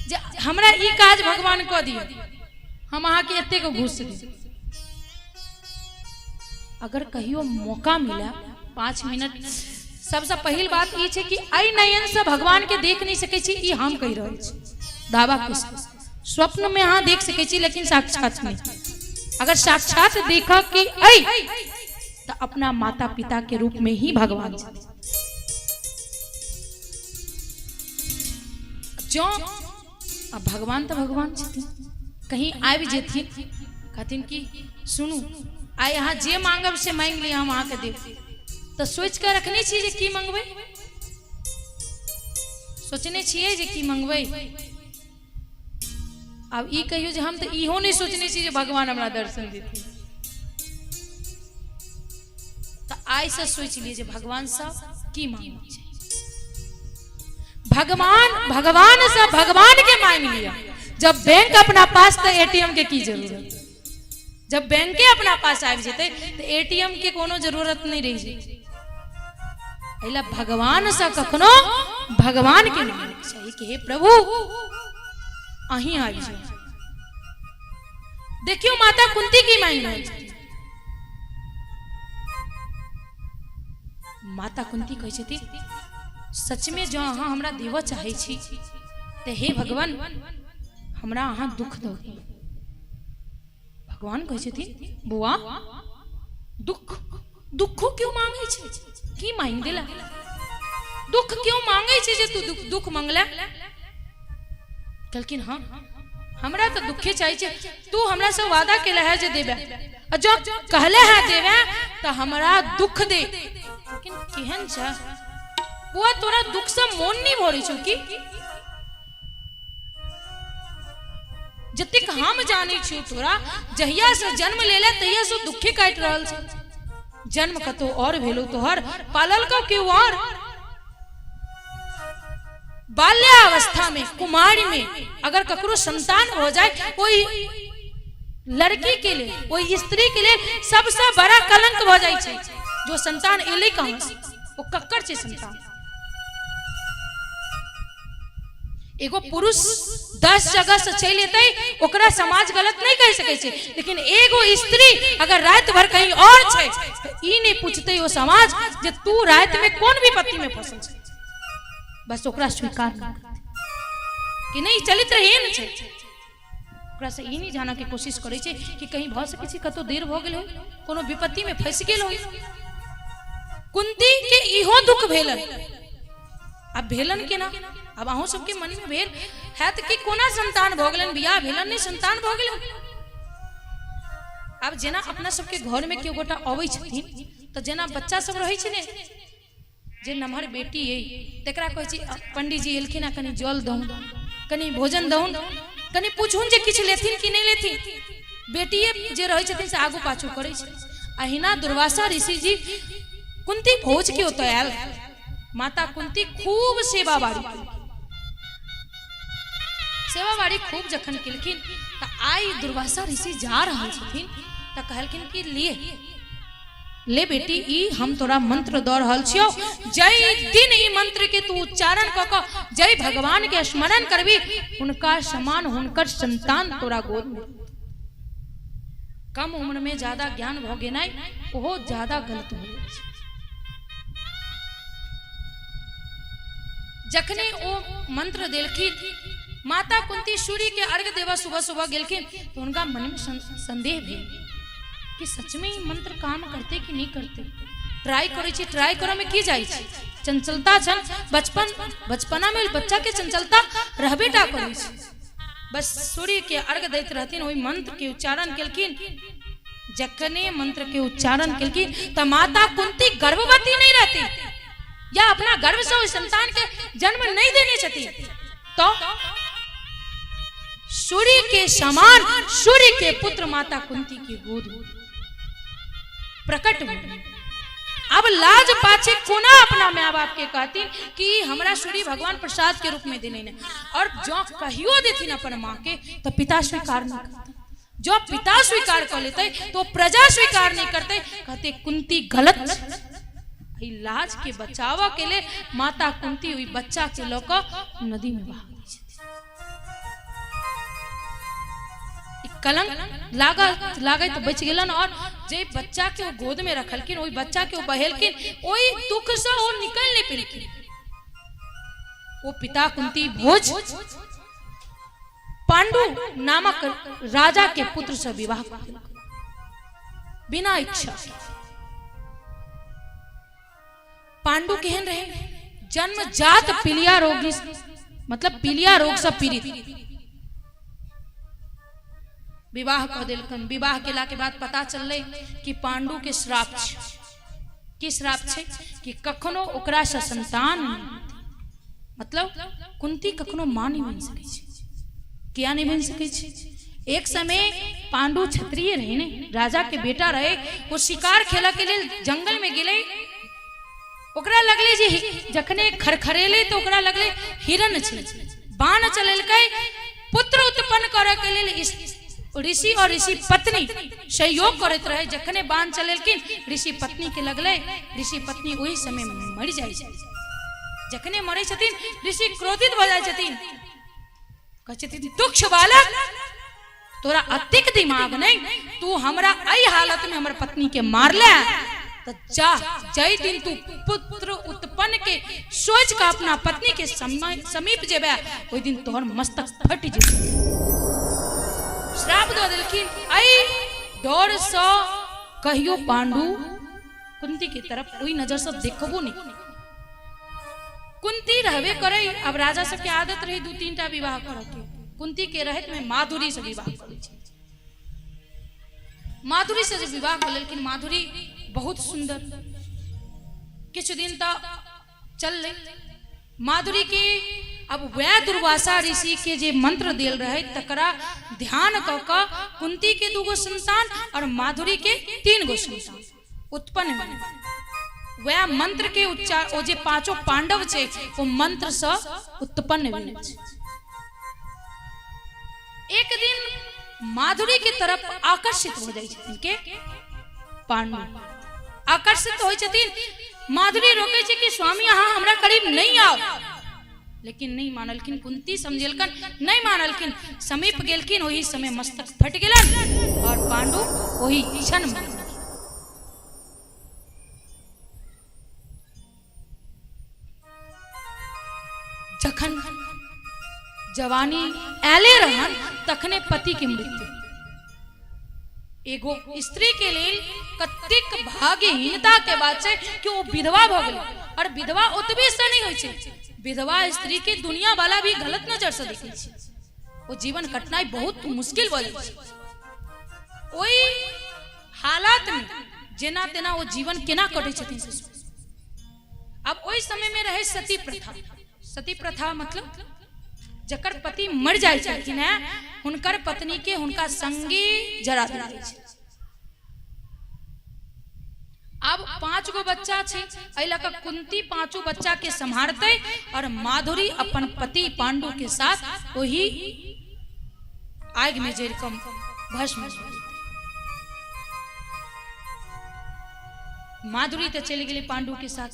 A: जे हमरा ई काज भगवान कह दियो हम अहाँ के एते को घूस दी अगर कहियो मौका मिला 5 मिनट सबसे पहली बात ई छे कि आई नयन से भगवान के देख नहीं सके छी ई हम कह रहल छी दावा के स्वप्न में अहाँ देख सके छी लेकिन साक्षात नहीं अगर साक्षात देखा कि आई तो अपना माता पिता के रूप में ही भगवान जो अब भगवान तो भगवान छथिन कहीं आबि जेथिन कहथिन कि सुनू आइ अहाँ जे मांगब से मांग ली हम अहाँ के देब तो सोच के रखने छी जे की मांगबै सोचने छियै जे की मांगबै अब ई कहियो जे हम तो इहो नहीं सोचने छी जे भगवान हमरा दर्शन देथिन तो आइ से सोच लिए जे भगवान से की मांगना चाहिए भगवान से भगवान के मांग लिया जब बैंक अपना पास तो एटीएम के की जरूरत जब बैंक के अपना पास आ जेते तो एटीएम के कोनो जरूरत नहीं रही जेते एला भगवान से कखनो भगवान के मांगे चाहिए कि हे प्रभु अहीं आ जाओ देखियो माता कुंती की मांग रही है माता कुंती कहे छथि सच में जो अहाँ हमरा देव चाहे छी ते हे भगवान हमरा अहाँ दुख दो भगवान कहे छथिन बुआ दुख दुखो क्यों मांगे छे की मांग देला दुख क्यों मांगे छे जे तू दुख मांगला कहलकिन हां हमरा तो दुखे चाहिए छे तू हमरा से वादा केला है जे देबे और जो कहले है देबे तो हमरा दुख दे लेकिन केहन छ बुआ तोरा दुख से मन नहीं भरे छौ की जतिक हम जाने छी तोरा जहिया से जन्म लेले तहिया से दुखे काट रहल छै जन्म कतो और भेलो तोहर पालल को क्यों और बाल्यावस्था में कुमारी में अगर ककरो संतान हो जाए कोई लड़की के लिए कोई स्त्री के लिए सबसे बड़ा कलंक हो जाए छै जो संतान एले कहां से वो कक्कर छै संतान एगो पुरुष 10 जगह से चल लेते ओकरा समाज गलत नहीं कह सके छे, लेकिन एगो स्त्री अगर रात भर कहीं और छे तो ई नहीं पूछते वो समाज जे तू रात में कौन विपत्ति में फंसल छे, बस ओकरा स्वीकार कि नहीं चलित रहे छे, ओकरा से ई नहीं जाना के कोशिश करे छे कि कहीं भ सके छे कतो देर हो गेल हो, कोनो विपत्ति में फंस गेल हो। कुंती के इहो दुख भेलन, अब भेलन के ना, अब अहूँ सबके मन में भेल है तो कि कोना संतान भ गेलन, बियाह भेलन नहीं संतान भ गेलन। अब जेना अपना सबके घर में केओ गोटा अबै छथिन तो जेना बच्चा सब रहै छै ने, जे नमहर बेटी है तकरा कहै छै पंडित जी एलखिन कनी जल दहुन, कनी भोजन दहुन, कनी पूछुन जे किछ लेथिन कि नहीं लेथिन। बेटिए जे रहै छथिन से आगू पाछू करै छै। अहिना दुर्वासा ऋषि जी कुंती भोज के ओतय आयल, माता कुंती खूब सेवा बाड़ी खूब जखन केलखिन तो आई दुर्वासा ऋषि जा रहल छथिन तो कहलखिन कि ले बेटी ई हम तोरा मंत्र द रहल छियो, जय दिन ई मंत्र के तू उच्चारण क क जय भगवान के स्मरण करबी उनका समान हुनकर संतान तोरा गोद में। कम उम्र में ज्यादा ज्ञान भ गेनाइ ओहो ज्यादा गलत हो जाइ छै। जखने ओ मंत्र देलखिन माता कुंती सूर्य के अर्घ देवा सुबह सुबह गेलखिन तो उनका मन में संदेह भेल कि सच में मंत्र काम करते कि नहीं करते। ट्राई करे छी, ट्राई करो में की जाय छी, चंचलता छन, बचपना में बच्चा के चंचलता रहबे टा करे छी। बस सूर्य के अर्घ दैत रहथिन, ओई मंत्र के उच्चारण केलखिन। जखने मंत्र के उच्चारण केलखिन त माता कुंती गर्भवती नहीं रहती या अपना गर्भ से संतान के जन्म नहीं देने छथि, तो सूर्य के समान सूर्य के पुत्र माता कुंती की गोद प्रकट हुए। अब लाज पाछे कोना अपना माँ बाप के कहती कि हमरा सूर्य भगवान प्रसाद के रूप में देने ने, और जो कहियो देथिन अपन माँ के तो पिता स्वीकार नहीं करते, जो पिता स्वीकार कर लेते तो प्रजा स्वीकार नहीं करते, कहते कुंती गलत। लाज के बचावा के लिए माता कुंती हुई बच्चा के लोका नदी में बहा दी। कलंक लागे तो बच गेलन, और जे बच्चा के गोद में रखलकिन ओई बच्चा के बहेलकिन ओई दुख से ओ निकल नहीं पेलकिन। वो पिता कुंती भोज पांडु नामक राजा के पुत्र से विवाह कर बिना इच्छा। पांडु केहन रहे, जन्मजात पीलिया रोगी, मतलब पीलिया रोग से पीड़ित। विवाह कर देलकन। विवाह केला के बाद पता चलले कि पांडु के श्राप छै। की श्राप छै कि कखनो ओकरा से संतान नहीं, मतलब कुंती कखनो मां नहीं बन सकै छै। किया नहीं बन सकै छै? एक समय पांडु क्षत्रिय रहे ने, राजा के बेटा रहे, वो शिकार खेला के लिए जंगल में गेले, ओकरा लगले जे जखने खरखरेले तो ओकरा लगले हिरण छै, बाण चलेलकै पुत्र उत्पन्न करे के लिए ऋषि और ऋषि पत्नी सहयोग करते रहे। जखने बाण चलेलकिन ऋषि पत्नी के लगले, ऋषि पत्नी वही समय में मर जाय छै। जखने मरे छथिन ऋषि क्रोधित भ जाय छथिन, कहै छथिन तुक्ष बालक, तोरा अतिक दिमाग नहीं, तू हमरा एई हालत में हमर पत्नी के मारले, तो जा जय दिन तू पुत्र उत्पन्न के सोच का अपना पत्नी के समीप जेबे ओई दिन तोहर मस्तक फट जेबे। श्राप दो दिलखिन। आई डर से कहियो पांडु कुंती की तरफ कोई नजर से देखबो नहीं। कुंती रहबे करे, अब राजा सब के आदत रही 2-3 टा विवाह करे के। कुंती के रहत में माधुरी से विवाह करे छै। माधुरी से विवाह कर लेकिन माधुरी बहुत सुंदर, किछ दिन तो चल ले। माधुरी के अब वह दुर्वासा ऋषि के जे मंत्र देल रहे तकरा ध्यान क क कुंती के 2 गो संतान और माधुरी के 3 गो संतान उत्पन्न भेल। वह मंत्र के उच्चार ओ जे 5 पांडव छे वो मंत्र से उत्पन्न भेल छै। एक दिन माधुरी की तरफ आकर्षित हो जाय छथिन के पांडु, आकर्षित होय छथिन। माधुरी रोके छे कि स्वामी अहाँ हमरा करीब नहीं आओ। लेकिन नहीं मानलखिन। कुंती समझेलकन, नहीं मानलखिन। समीप गेलखिन, वही समय मस्तक फट गेलन और पांडु वही क्षण में। जखन जवानी एले रहन तखने पति की मृत्यु। एगो स्त्री के लिए कतिक भाग्यहीनता के बाद से कि वो विधवा भ गई। और विधवा ओतबे से नहीं होई छै, विधवा स्त्री के दुनिया वाला भी गलत नजर से देखे छै। वो जीवन कटनाई बहुत मुश्किल भ जाय छै। ओई हालात में जेना तेना वो जीवन केना कटे छथिन से। अब ओई समय में रहे सती प्रथा। सती प्रथा मतलब जकर पति मर जाय छथिन है, हुनकर पत्नी के हुनका संगी जरा देल जाय छै। अब 5 गो बच्चा छे, एहि लक कुंती 5 बच्चा के संभारते और माधुरी अपन पति पांडु के साथ वही आग में जर कम भस्म। माधुरी तो चली गई पांडु के साथ,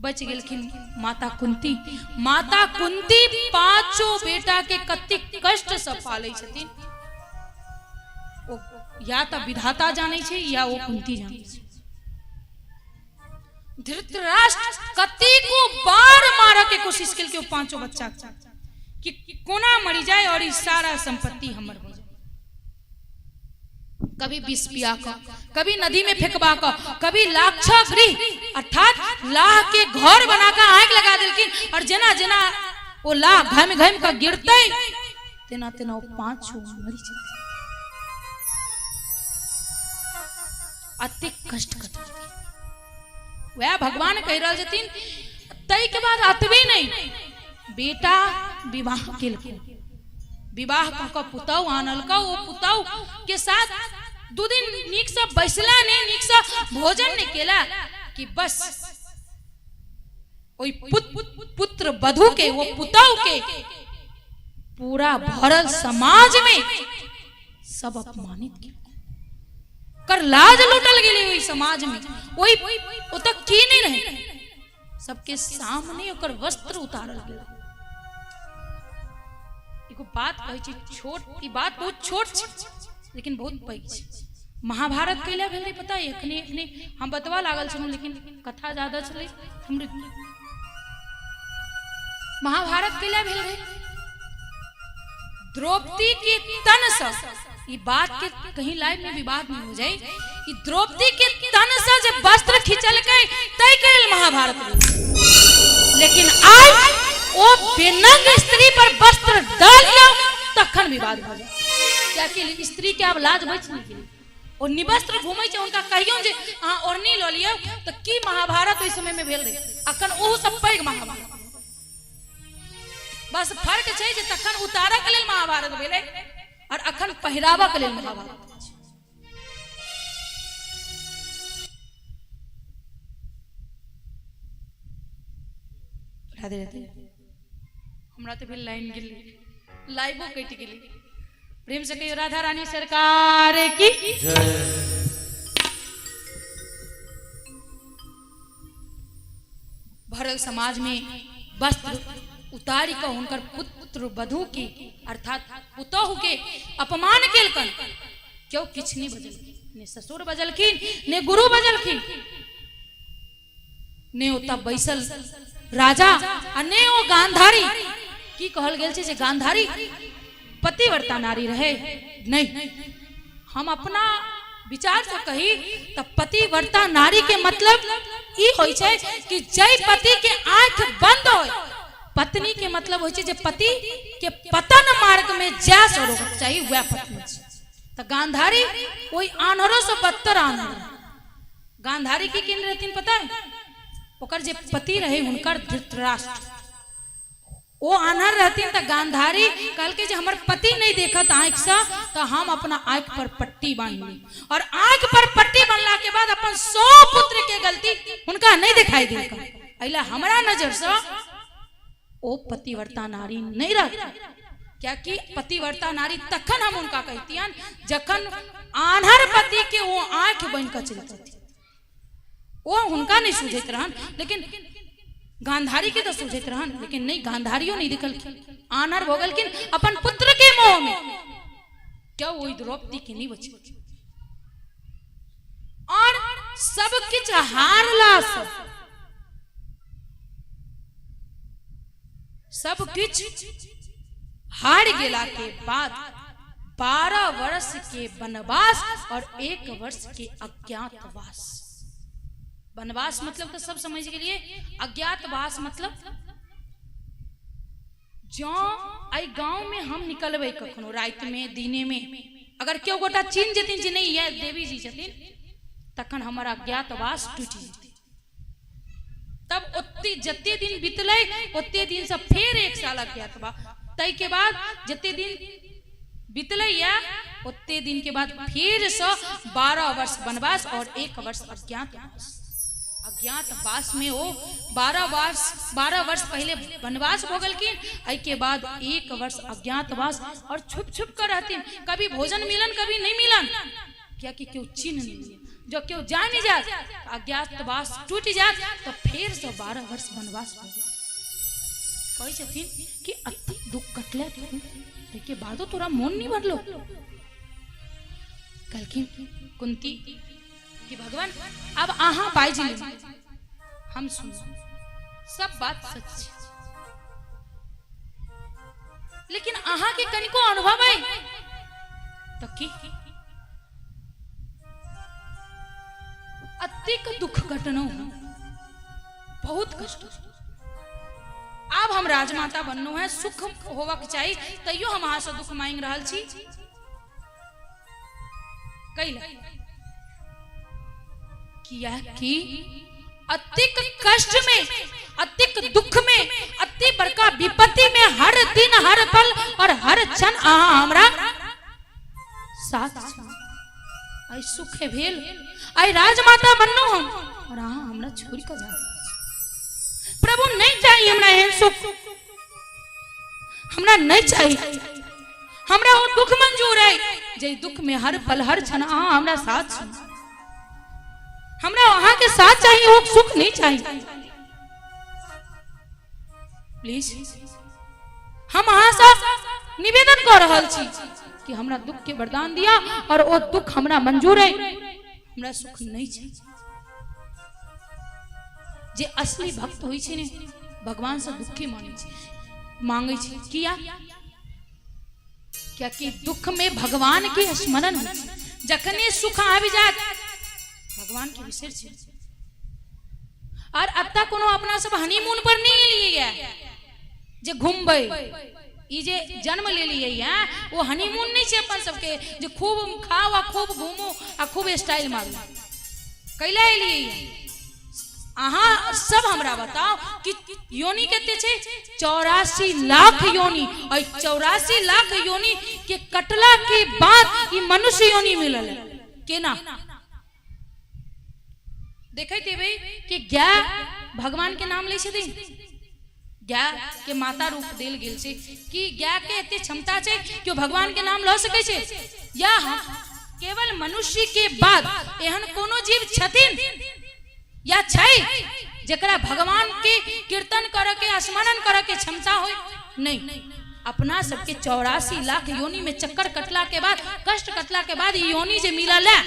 A: बच गेलखिन माता कुंती। माता कुंती 5 बेटा के कति कष्ट से पाले छथिन। ओ या तो विधाता जाने छे या वो कुंती जाने छे। धृतराष्ट्र कति को बार मारा के कोशिश कल के 5 बच्चा कि कोना मरी जाए और इस सारा संपत्ति हमर हो जाए। कभी विष पिया का, कभी नदी में फेंकबा का, कभी लाक्षा गृह अर्थात लाह के घर बनाकर आग लगा दिलकिन। और जना जना वो लाह घम घम का गिरते तेना तेना वो 5 मरी जाते। अति कष्ट कट वह भगवान कह रहा जतीन। तय के बाद अतबे नहीं, बेटा विवाह केल, विवाह का पुतौ आनल का। वो पुतौ के साथ 2 दिन नीक से बैसला ने, नीक से भोजन ने केला कि बस ओई पुत्र वधु के, वो पुतौ के पूरा भरल समाज में सब अपमानित किया। कर लाज लुटल गेली हुई समाज में। वही वो तक की नहीं रहे, सबके सामने ओकर वस्त्र उतारल गेल। एगो बात कहै छी छोट, ई बात बहुत छोट छै लेकिन बहुत पैघ छै। महाभारत कैला भेल रे पता है? एखने हम बतवा लागल छलहुं लेकिन कथा ज्यादा चले हमरे। महाभारत कैला भेल रे? द्रौपदी के तन से, ये बात के कहीं लाइव में विवाद नहीं हो जाए, कि द्रौपदी के तन से जब वस्त्र खिंचल गए तय करेल महाभारत में। लेकिन आज वो बेनंग स्त्री पर वस्त्र डाल लो तखन विवाद हो जाए। क्या कि स्त्री के अब लाज बच नहीं गेली, और निवस्त्र घूमै छै, उनका कहियो जे अहाँ ओढ़नी ल लियौ त की महाभारत ओइ समय में भेल रहे। अखन ओहो सब पैघ महाभारत, बस फर्क छै जे तखन उतारऽ के लेल महाभारत भेलै और अखन पहिरावा के लेल महाभारत। राधे राधे। हमरा तो फिर लाइन गेली, लाइवो कटि गेली। प्रेम से कहियो राधा रानी सरकार की जय। भरल समाज में वस्त्र उतारी का हुनकर पुत्र वधु के अर्थात पुतोहु के अपमान केलकन। क्यों किछ नहीं बजलखिन, ने ससुर बजलखिन, ने गुरु बजलखिन, ने ओता बैसल राजा आ ने ओ गांधारी। की कहल गेल छै जे गांधारी पतिव्रता नारी रहे? नहीं, हम अपना विचार से कही तो पतिव्रता नारी के मतलब ई होय छै कि जय पति के आंख बंद होय। पत्नी के मतलब होय छै जे पति के पतन मार्ग में जा से रोकक चाहिए, वह पत्नी छै। तो गांधारी कोई आन्हरो से बदतर आन्हर। गांधारी की केन रहथिन पता है? ओकर जे पति रहे हुनकर धृतराष्ट्र, वो आन्हर रहती तो गांधारी कल के हमर पति नहीं देखत आंख से तो हम अपना आंख पर पट्टी बांधी, और आंख पर पट्टी बांधला के बाद अपन 100 पुत्र के गलती उनका नहीं दिखाई देगा। अइला हमरा नजर से वो पतिव्रता नारी नहीं रहती। क्या कि पतिव्रता नारी तखन हम उनका कहतियन जखन आन्हर पति के वो आंख बन कर चलती थी, वो उनका नहीं सूझत रहन। लेकिन गांधारी के तो सोचत रहन, लेकिन नहीं, गांधारियों नहीं दिखल, आनर भोगलकिन अपन पुत्र के मोह में। क्या वो द्रौपदी के नहीं बचे और सब किछ हारला, सब किछ हार गेला के बाद 12 वर्ष के वनवास और 1 वर्ष के अज्ञातवास। वनवास मतलब तो सब समझ के लिए, अज्ञातवास मतलब जो आई गांव में हम निकलबे कखनो रात में दिने में, अगर क्यों गोटा चीन जतिन जी नहीं है देवी जी जतिन, तखन हमारा अज्ञातवास टूट जेतै। तब ओते जते दिन बीतले ओते दिन से फिर 1 साल अज्ञातवास, तई के बाद जते दिन बीतले या ओते दिन के बाद फिर से 12 वर्ष वनवास और 1 वर्ष अज्ञातवास। अज्ञातवास में वो 12 वर्ष पहले वनवास भोगलकिन, आई के बाद 1 वर्ष अज्ञातवास और छुप छुप कर रहतीन। कभी भोजन मिलन कभी नहीं मिलन, क्या कि क्यों चिन्ह नहीं मिले, जो क्यों जान नहीं जात, अज्ञातवास टूट जात तो फिर से 12 वर्ष वनवास हो जाए। कही छथिन कि अति दुख कटले के बादो तोरा मन नहीं भरलो। कहलखिन कुंती कि भगवान अब आहा बाजी ले, हम सुन सब बात सच, लेकिन आहा के कनिको अनुभव है तो की अतिक दुख घटनो, बहुत कष्ट। अब हम राजमाता बननो है, सुख होवा के चाहिए, तैयो हम अहाँ से दुख मांग रहल छी। कैला किया कि अतिक कष्ट में, अतिक दुख में, अति बड़का विपत्ति में हर दिन हर पल और हर क्षण अहाँ हमरा साथ आई सुख भेल, आई राजमाता बननो हम और अहाँ हमरा छोड़ के जा। प्रभु नहीं चाहिए हमरा एहन सुख, हमरा नहीं चाहिए, हमरा वो दुख मंजूर है जे दुख में हर पल हर क्षण अहाँ हमरा साथ छी। हमरा वहां के साथ चाहिए, वो सुख नहीं चाहिए। प्लीज हम अहाँ से निवेदन कर रहल छी कि हमरा दुख के वरदान दिया और वो दुख हमरा मंजूर है, हमरा सुख नहीं चाहिए। जे असली भक्त होई छै ने भगवान से दुखी मांगे छै, किया क्या कि दुख में भगवान के स्मरण हो, जखने सुख आबि जात भगवान के विसर छै। और अब तक कोनो अपना सब हनीमून पर नहीं लिए जे घूमबे, ई जे जन्म ले लिए या वो हनीमून नहीं छै अपन सबके जे खूब खाओ आ खूब घूमो आ खूब स्टाइल मारो, कैला लिए। अहाँ सब हमरा बताओ कि योनि केते छै? 84 लाख योनि, और 84 लाख योनि के कटला के बाद ये मनुष्य योनि मिलल है केना? देखे थे कि गाय भगवान के नाम ले छथिन, गाय के माता रूप देल गेल छै कि गाय के एते क्षमता छै कि भगवान के नाम ल सकै छै, या केवल मनुष्य के बाद एहन कोनो जीव छथिन या छै जकरा भगवान के कीर्तन करे के स्मरण करे के क्षमता हो? नहीं। अपना सबके 84 लाख योनि में चक्कर कटला के बाद, कष्ट कटला के बाद योनि जे मिलल है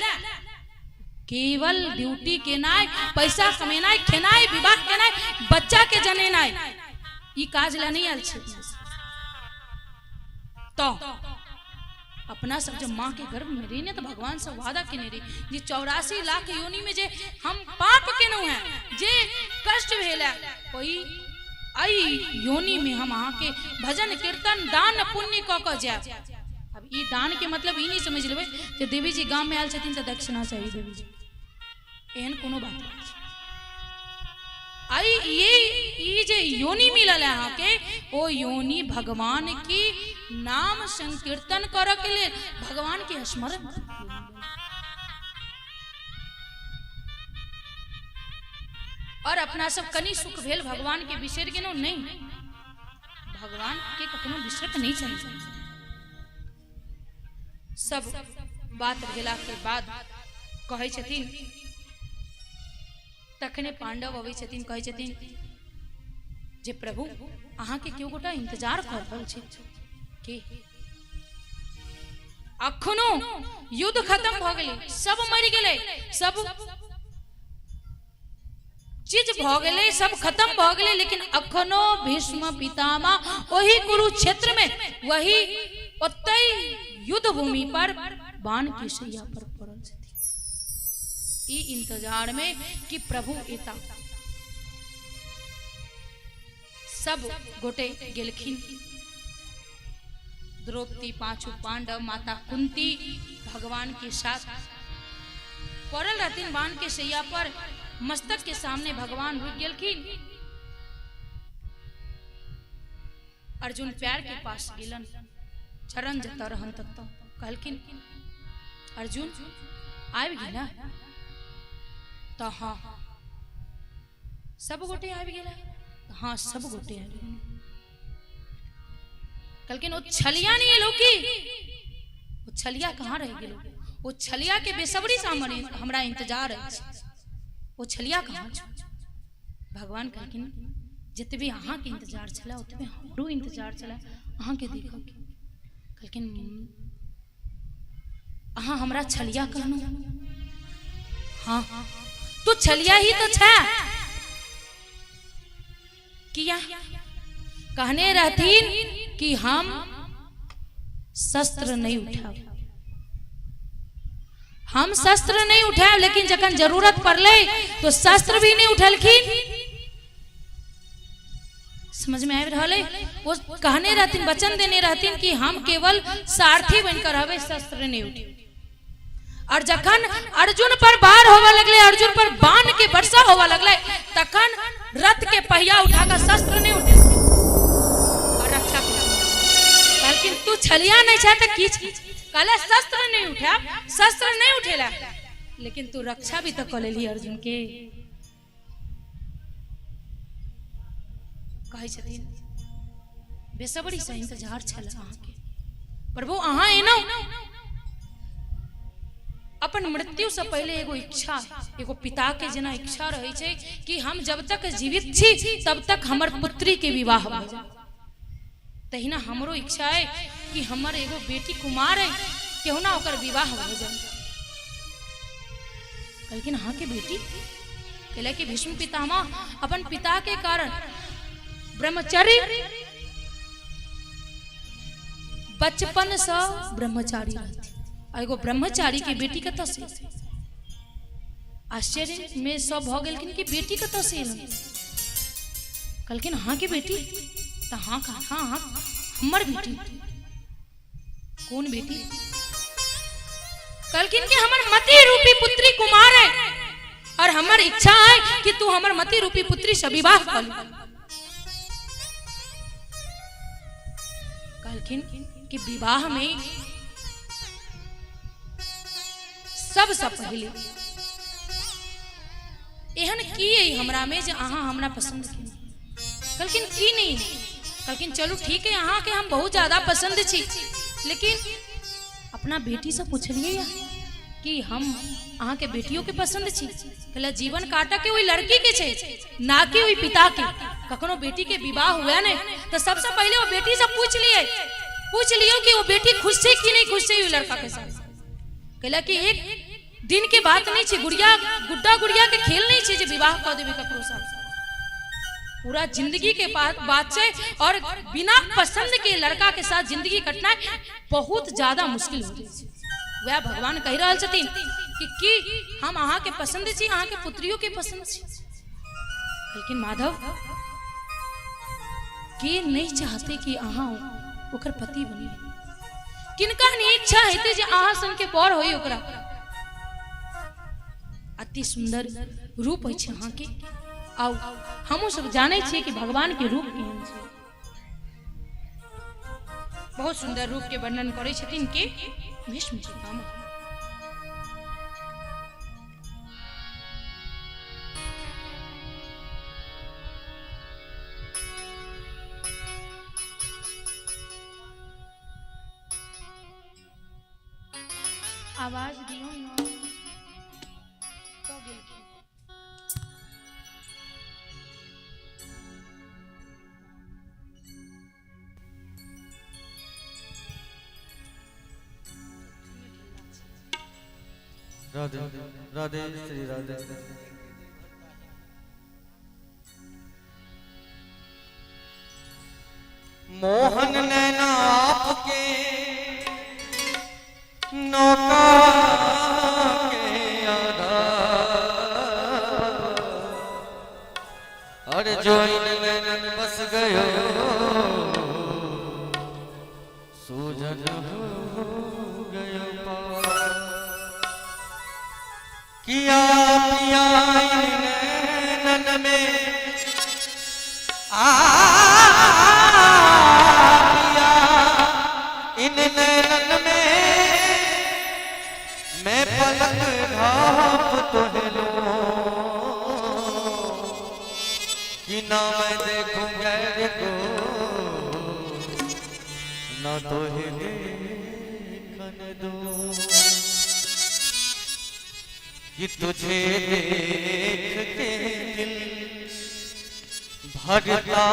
A: केवल ड्यूटी के नाय, पैसा कमेनाय, खेनाय, विवाह केनाय, बच्चा के जनेनाय, ई काज ला नहीं आल छै। तो अपना सब जब माँ के गर्भ में रही ने तो भगवान से वादा केने रही जे 84 लाख योनि में जे हम पाप केनु है, जे कष्ट भेला, कोई आई योनि में हम अहाँ के भजन कीर्तन दान पुण्य क के जाए। अब ई दान के मतलब ई नहीं समझ लेबे जे देवी जी गांव में आयल छथिन तो दक्षिणा चाहिए देवी जी, एहन कोनो बात नहीं। आई ये जे योनि मिलल है अहाँ के, ओ योनि भगवान की नाम संकीर्तन करे के लिए, भगवान के स्मरण। और अपना सब कनी सुख भेल भगवान के बिसर गेनो नहीं, भगवान के कखनो बिसर नहीं चाहिए। सब बात भेला के बाद कहे छथिन, तखने पांडव अबै छथिन, कहे छथिन जे प्रभु अहाँ के क्यों गोटा इंतजार कर रहल छै के अखनो युद्ध खत्म भ गेलै, सब मर गेलै, सब चीज भ गेलै, सब खत्म भ गेलै, लेकिन अखनो भीष्म पितामह वही कुरुक्षेत्र में, वही ओतई युद्ध भूमि पर बाण की शैया पर पड़ल छथि, ई इंतजार में कि प्रभु एता। सब गोटे गेलखिन, द्रौपदी, पांचों पांडव, माता कुंती भगवान के साथ पड़ल रहथिन बाण के शैया पर, मस्तक के सामने भगवान रुक गेलखिन। अर्जुन प्यार के पास गेलन, चरण जता रहन तक कहलखिन अर्जुन आबि गेला तो हाँ सब गोटे आबि गेला, हाँ सब गोटे आबि गेला। कहलखिन ओ छलिया नहीं एलो की, वो छलिया कहाँ रह गेलो, वो छलिया के बेसब्री से हमरा इंतजार है, वो छलिया कहाँ छ। भगवान कहलखिन जितबे अहाँ के इंतजार छला उतबे हमरो इंतजार छला, अहाँ के देखो। कहलखिन अहाँ हमरा छलिया कहनो, हाँ तो छलिया ही तो छा, किया कहने रहतीन कि हम शस्त्र नहीं उठाव, हम शस्त्र नहीं उठाए, लेकिन जखन जरूरत पड़ले तो शस्त्र भी नहीं उठलखिन। समझ में आबि रहल है, वो कहने रहतीन, वचन देने रहतीन कि हम केवल सारथी बनकर हवे, शस्त्र नहीं उठे। और जखन अर्जुन पर वार होवे लगले, अर्जुन पर बाण के वर्षा होवे लगले, तखन रथ के पहिया उठाकर शस्त्र नहीं उठे और रक्षा किया। लेकिन तू छलिया नहीं चाहता की, कहला शस्त्र नहीं उठा, शस्त्र नहीं उठेला, लेकिन तू रक्षा भी तो कर लेली अर्जुन के। कहे छथिन बेसब्री से इंतजार छल अहाँ के, प्रभु अहाँ एनो अपन मृत्यु से पहले एगो इच्छा, एगो पिता के जना इच्छा रहे छे कि हम जब तक जीवित छी तब तक हमर पुत्री के विवाह हो जाए, तहिना हमरो इच्छा है कि हमर एगो बेटी कुमार है, केहू ना ओकर विवाह हो जाए। लेकिन हाँ के बेटी कहले कि भीष्म पितामह अपन पिता के कारण ब्रह्मचारी, बचपन से ब्रह्मचारी रहती, एगो ब्रह्मचारी के बेटी कत से, आश्चर्य में सब भ गेलखिन कि बेटी कत से एलन। कहलखिन हाँ के बेटी, तो हाँ कहा हाँ हमर बेटी। कौन बेटी? कहलखिन कि हमर मति रूपी पुत्री कुमार है, और हमर इच्छा है कि तू हमर मति रूपी पुत्री से विवाह कर। कहलखिन कि विवाह में सबसे पहले एहन की है हमरा में जे अहाँ हमरा पसंद की। कहलखिन की नहीं। कहलखिन चलो ठीक है, अहाँ के हम बहुत ज्यादा पसंद छी, लेकिन अपना बेटी से पूछलिए कि हम अहाँ के बेटियों के पसंद छी। कहला जीवन काटा के वही लड़की के छे, ना कि वही पिता के। कखनो बेटी के विवाह हुआ ने तो सबसे पहले वो बेटी से पूछ लियो कि वो बेटी खुश है कि नहीं खुश है वो लड़का के साथ। कहला कि एक दिन के बात नहीं छे, गुड्डा गुड़िया के खेल नहीं छे जे विवाह कर देबे ककरो साथ। पूरा जिंदगी के बात छे, और बिना पसंद के लड़का के साथ जिंदगी कटना बहुत ज्यादा मुश्किल हो जाए छे। वह भगवान कह रहल छथिन कि हम अहाँ के पसंद छी, अहाँ के पुत्रियों के पसंद छी। लेकिन माधव के नहीं चाहते कि अहाँ ओकर पति बनी, किनका नहीं इच्छा हेते जे अहाँ सन के बर होई ओकरा। अति सुंदर रूप है अहाँ के, आउ हमहू सब जाने छे कि भगवान के रूप केहन छे। बहुत सुंदर रूप के वर्णन करे छथिन के भीष्म पितामह। आवाज दियो ना तो गेल।
B: राधे राधे श्री राधे। मोहन नैना आपके नौका के आधार, और जो इन नैनन बस गयो सूझन हो गयो पार। किया पिया इन नैनन में पिया इन नैनन में मैं पलक घाप तो हेलो कि ना मैं देखूं गैर को ना तो ही देखन दो, कि तुझे देख के दिल भरता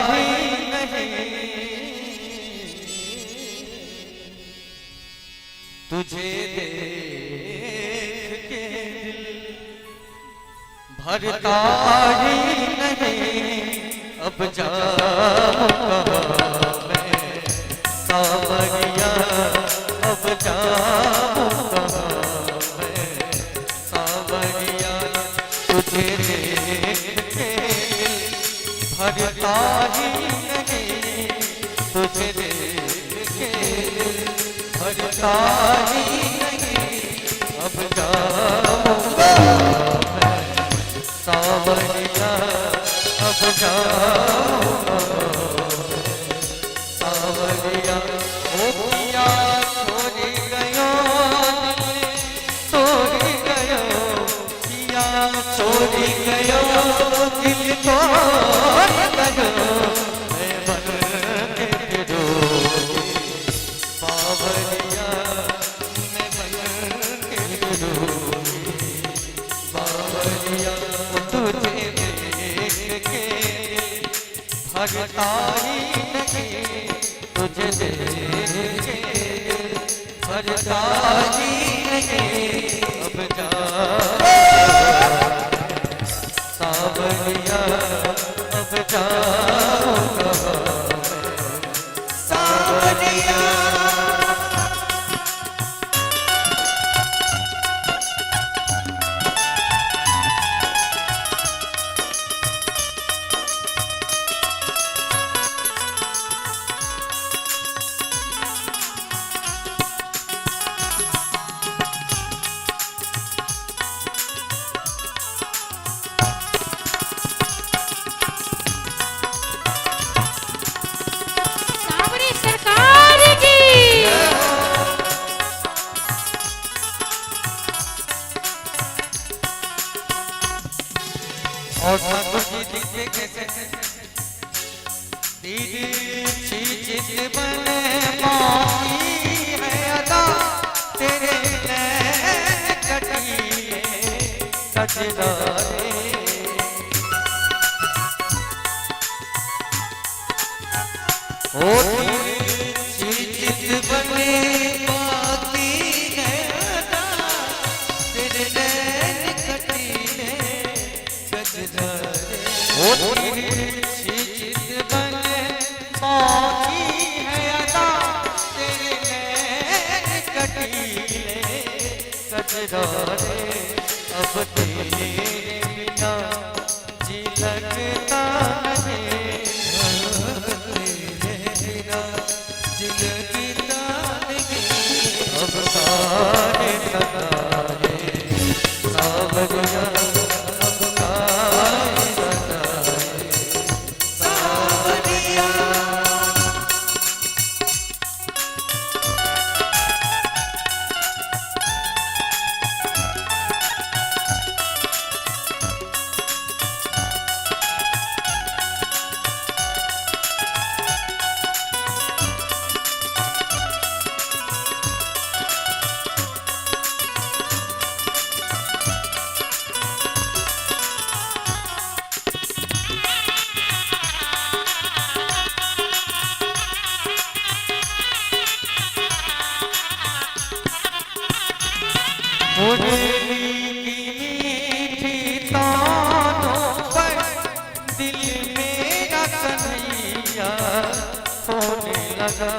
B: ही नहीं, तुझे देख के दिल भरता ही नहीं। अब जाऊंगा मैं सावरिया, अब जाऊंगा मैं सावरिया, तुझे देख के भरता ही नहीं, तुझे देख के भरता ही नहीं। अब जाऊंगा मैं सावरिया, अब जाऊंगा सावरिया। ओ पिया छोड़ गयो तोड़ गयो, पिया छोड़ गयो दिल को मैं बन के रोगी बावरिया, मैं बन के रोगी बावरिया। तुझे देख के भरता ही नहीं, तुझे देख के भरता ही नहीं। अब जा सावरिया, अब जाऊंगा सावरिया।
A: सावरी सरकार की
B: और ठाकुर जी लिखे कैसे दीदी चित बने माही है अदा तेरे नैन कटीले कजरारे। ओ चित बने बाती है अदा तेरे नैन कटीले कजरारे। ओ चित बने बाती है अदा तेरे नैन कटीले कजरारे। अब तेरे बिना जी लगता नहीं, तेरे बिना जी लगता नहीं। अब सारे सताए सावरिया, अब सारे सताए सावरिया। कन्हैया होने लगा।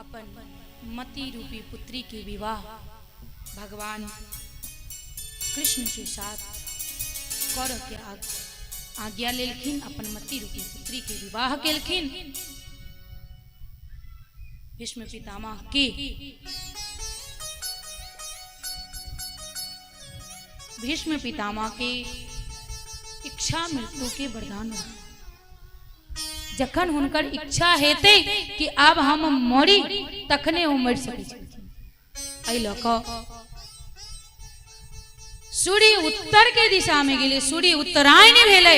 A: अपन मति रूपी पुत्री के विवाह भगवान कृष्ण के साथ कर के आज्ञा लेलखिन। अपन मति रूपी पुत्री के विवाह केलखिन। भीष्म पितामह के इच्छा मृत्यु के वरदान जखन हुनकर इच्छा हेते कि अब हम मरी तखने वो मर सकै छथिन। एहि लऽ कऽ सूर्य उत्तर के दिशा में गेले, सूर्य उत्तरायण भेले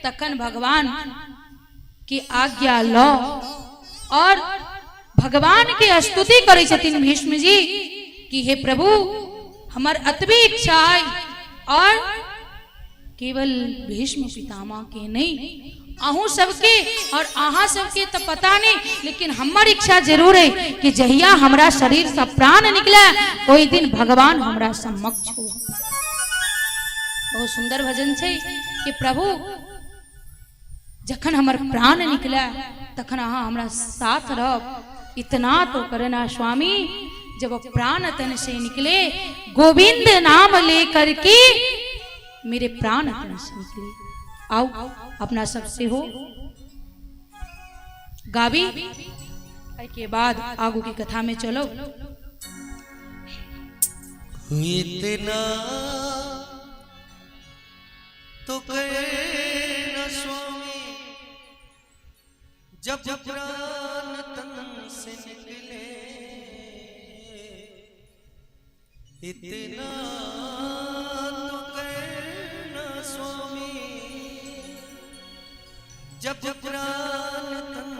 A: तखन भगवान की आज्ञा ल और भगवान के स्तुति करे छथिन भीष्म जी कि हे प्रभु हमर अतबी इच्छा है और केवल भीष्म पितामह के नहीं अहू सबके और आहा सबके तो पता नहीं, लेकिन हमार इच्छा जरूर है कि जहिया हमरा शरीर से प्राण निकले ओई दिन भगवान हमरा समक्ष हो। बहुत सुंदर भजन है कि प्रभु जखन हमर प्राण निकले तखन आहा हमरा साथ रह। इतना तो करना स्वामी, जब प्राण तन से निकले गोविंद नाम लेकर के मेरे प्राण तन से निकले। आओ अपना सबसे हो गावी के बाद आगू की कथा में चलो।
B: इतना तो करना स्वामी जब प्राण तन से निकले, इतना तो करना स्वामी जब प्राण तन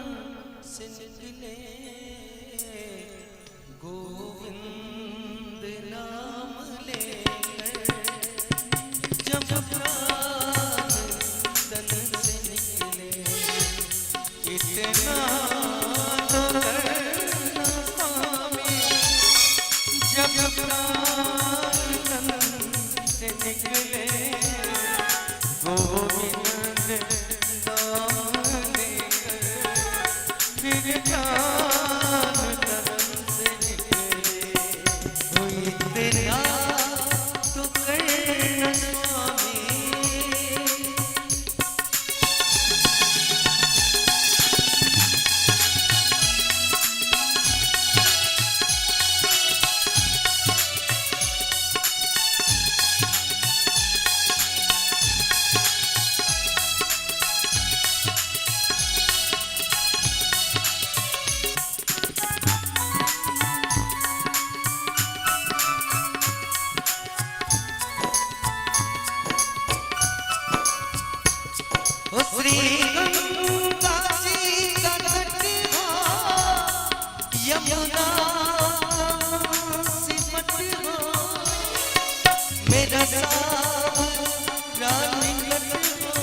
B: से निकले, गोविंद नाम लेकर जब प्राण तन से निकले, इतना तो करना स्वामी जब प्राण तन से निकले, गोविंद सिमट हो मेरा सारा निकट हो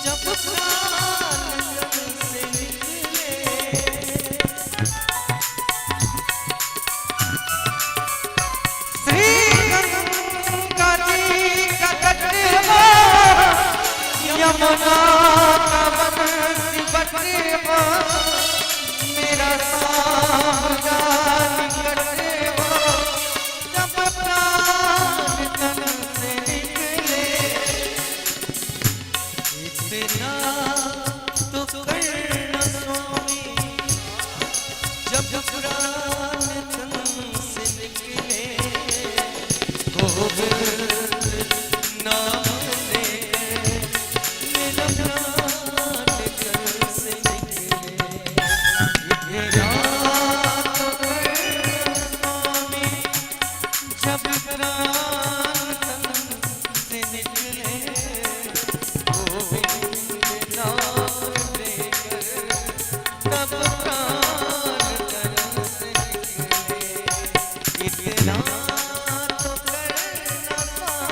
B: जब प्राण तन से निकले श्री गंगा जी का तट हो यमुना का वन सिमट हो मेरा सारा निकट हो जब प्राण तन से निकले इतना तो करना स्वामी जब प्राण तन से निकले गोविंद नाम ले मेरा प्राण तन से निकले इतना तो करना स्वामी जब प्राण तन से निकले गोविंद नाम लेकर तब प्राण तन से निकले इतना तो करना स्वामी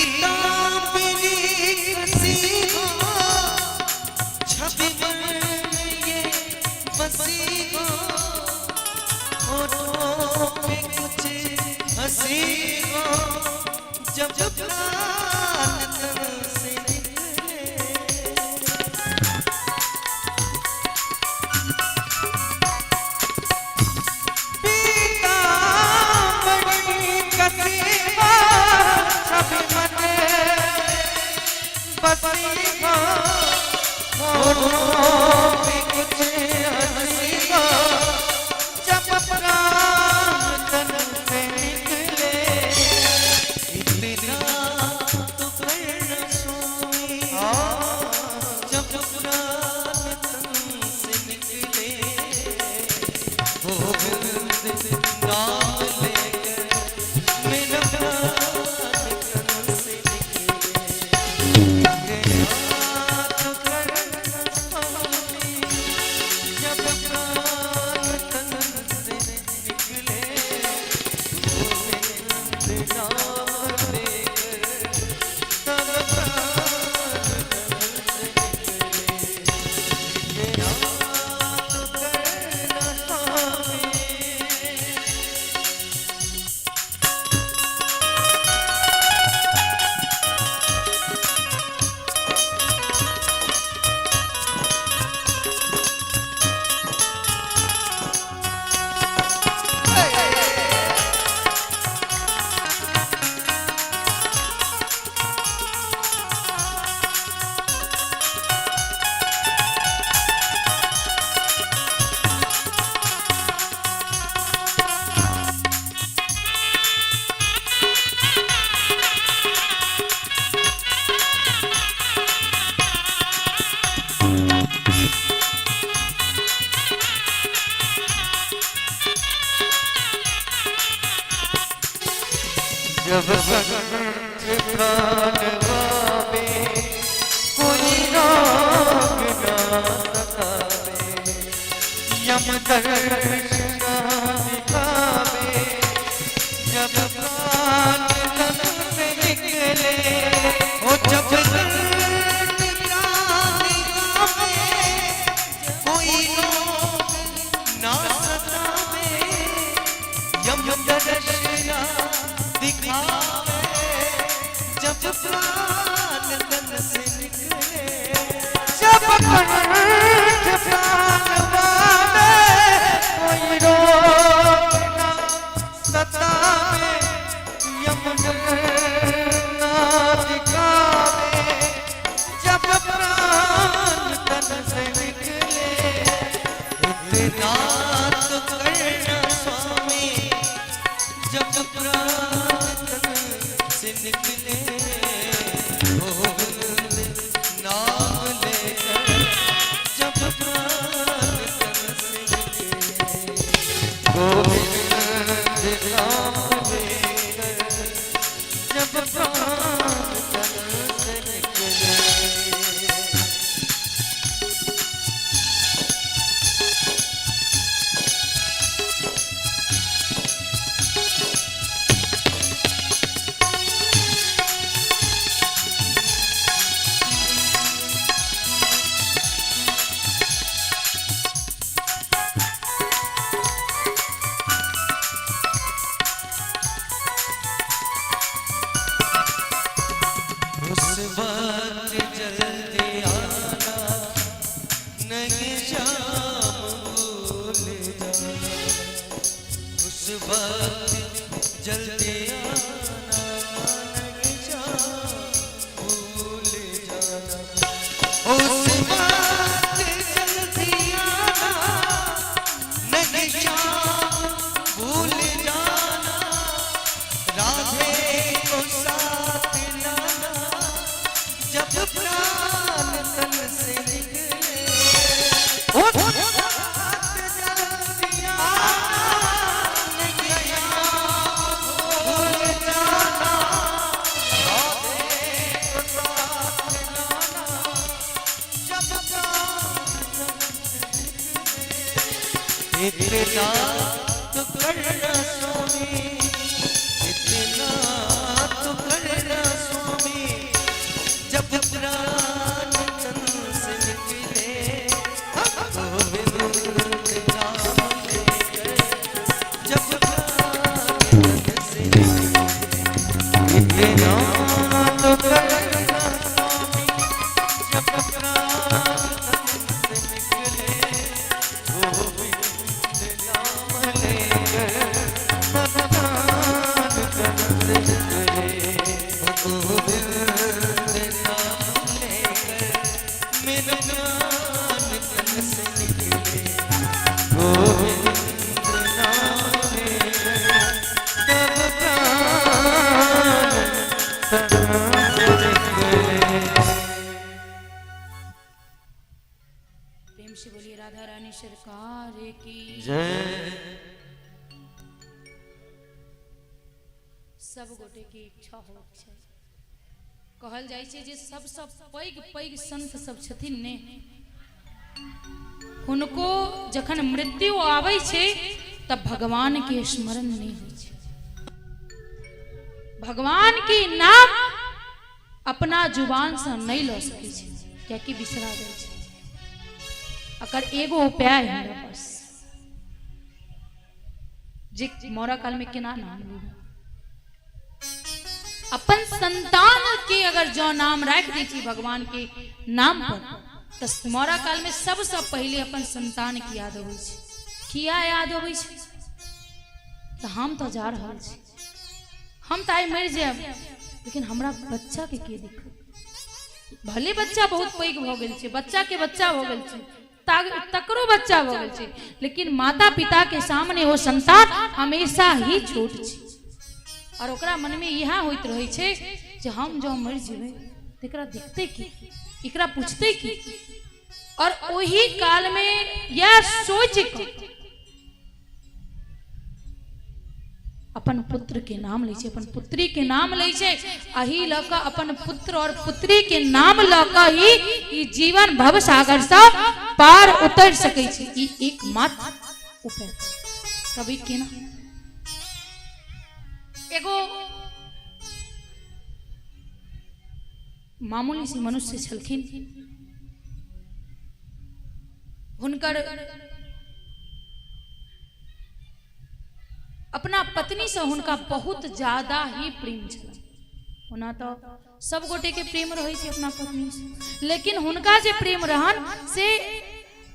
B: पीताम्बरी कसी हो छवि मन में ये बसी हो होठों पे कुछ हंसी हो जब प्राण तन से निकले पीताम्बरी कसी हो छवि मन बसी हो होठों पे कुछ हंसी हो जब प्राण तन से निकले इतना तो करना स्वामी जब प्राण तन से निकले गोविंद नाम लेकर मेरा प्राण तन से निकले इतना तो करना स्वामी जब प्राण तन से निकले गोविंद नाम लेकर तब प्राण तन से निकले इतना तो करना स्वामी जब संग प्राण पावे कोई रोग ना सतावे यम दर्शन दिखावे जब प्राण तन से निकले ओ जब दर्द प्राण दिखावे कोई रोग ना सतावे यम दर्शन दिखावे जब प्राण तन से निकले जब कंठ प्राण पावे कोई रोग ना सतावे यम ना वक्त जल्दी आना नहीं शाम भूल जाना, उस वक्त जल्दी आना नहीं शाम भूल जाना, उस वक्त जल्दी आना नहीं शाम भूल जाना, राधे को साथ लाना जब प्राण तन से निकले, उस वक्त जल्दी आना नहीं शाम भूल जाना, राधे को साथ लाना जब प्राण तन से निकले। इतना तो करना स्वामी, इतना तो करना स्वामी, जब प्राण तन से निकले, गोविंद नाम लेकर जब प्राण तन से निकले, इतना तो करना स्वामी, जब प्राण तन से निकले, गोविंद नाम लेकर जब प्राण तन से निकले, गोविंद नाम लेकर मेरा प्राण तन से निकले, गोविंद नाम लेकर जब प्राण तन से निकले।
A: प्रेम से बोलिए राधा रानी सरकार की।
B: जय।
A: सब गोटे की इच्छा हो छै, कहल जाइ छै जे सबसँ पैघ पैघ संत सब छथिन ने, हुनको जखन मृत्यु आबै छै तब भगवान के स्मरण नहीं होइ छै, भगवान के नाम अपना जुबान से नहीं लऽ सकै छै, कियाकि बिसरा जाइ छै। अकर एगो उपाय है बस, जे मौरा काल में केना नाम लेबै, अपन संतान के अगर जो नाम राख दी थी भगवान के नाम पर, तो मौरा काल में सबसे पहले अपन संतान की याद अबै छै। किया याद अबै छै? तो हम तो जा रहल छी, हम तो आइ मर जायब, लेकिन हमरा बच्चा के दिक्कत, भले बच्चा बहुत पैघ भ गेल छै, बच्चा के बच्चा भ गेल छै, तकरो बच्चा भ गेल छै, लेकिन माता पिता के सामने वो संतान हमेशा ही छोट छै, और ओकरा मन में यह होइत रहे छै जे हम जो मर जेबै त एकरा देखते की, एकरा पूछते की, और वही काल में यह सोच के अपन पुत्र के नाम ले छै, अपन पुत्री के नाम ले छै, अही ल क अपन पुत्र और पुत्री के नाम ल क ही ई जीवन भव सागर से पार उतर सकै छै। ई एकमात्र उपाय छै। कभी केना एगो मामूली सी मनुष्य छलखिन, हुनकर अपना पत्नी से हुनका बहुत ज्यादा ही प्रेम छल। ओना तो सब गोटे के प्रेम रहे छै अपना पत्नी से, लेकिन हुनका जे प्रेम रहन से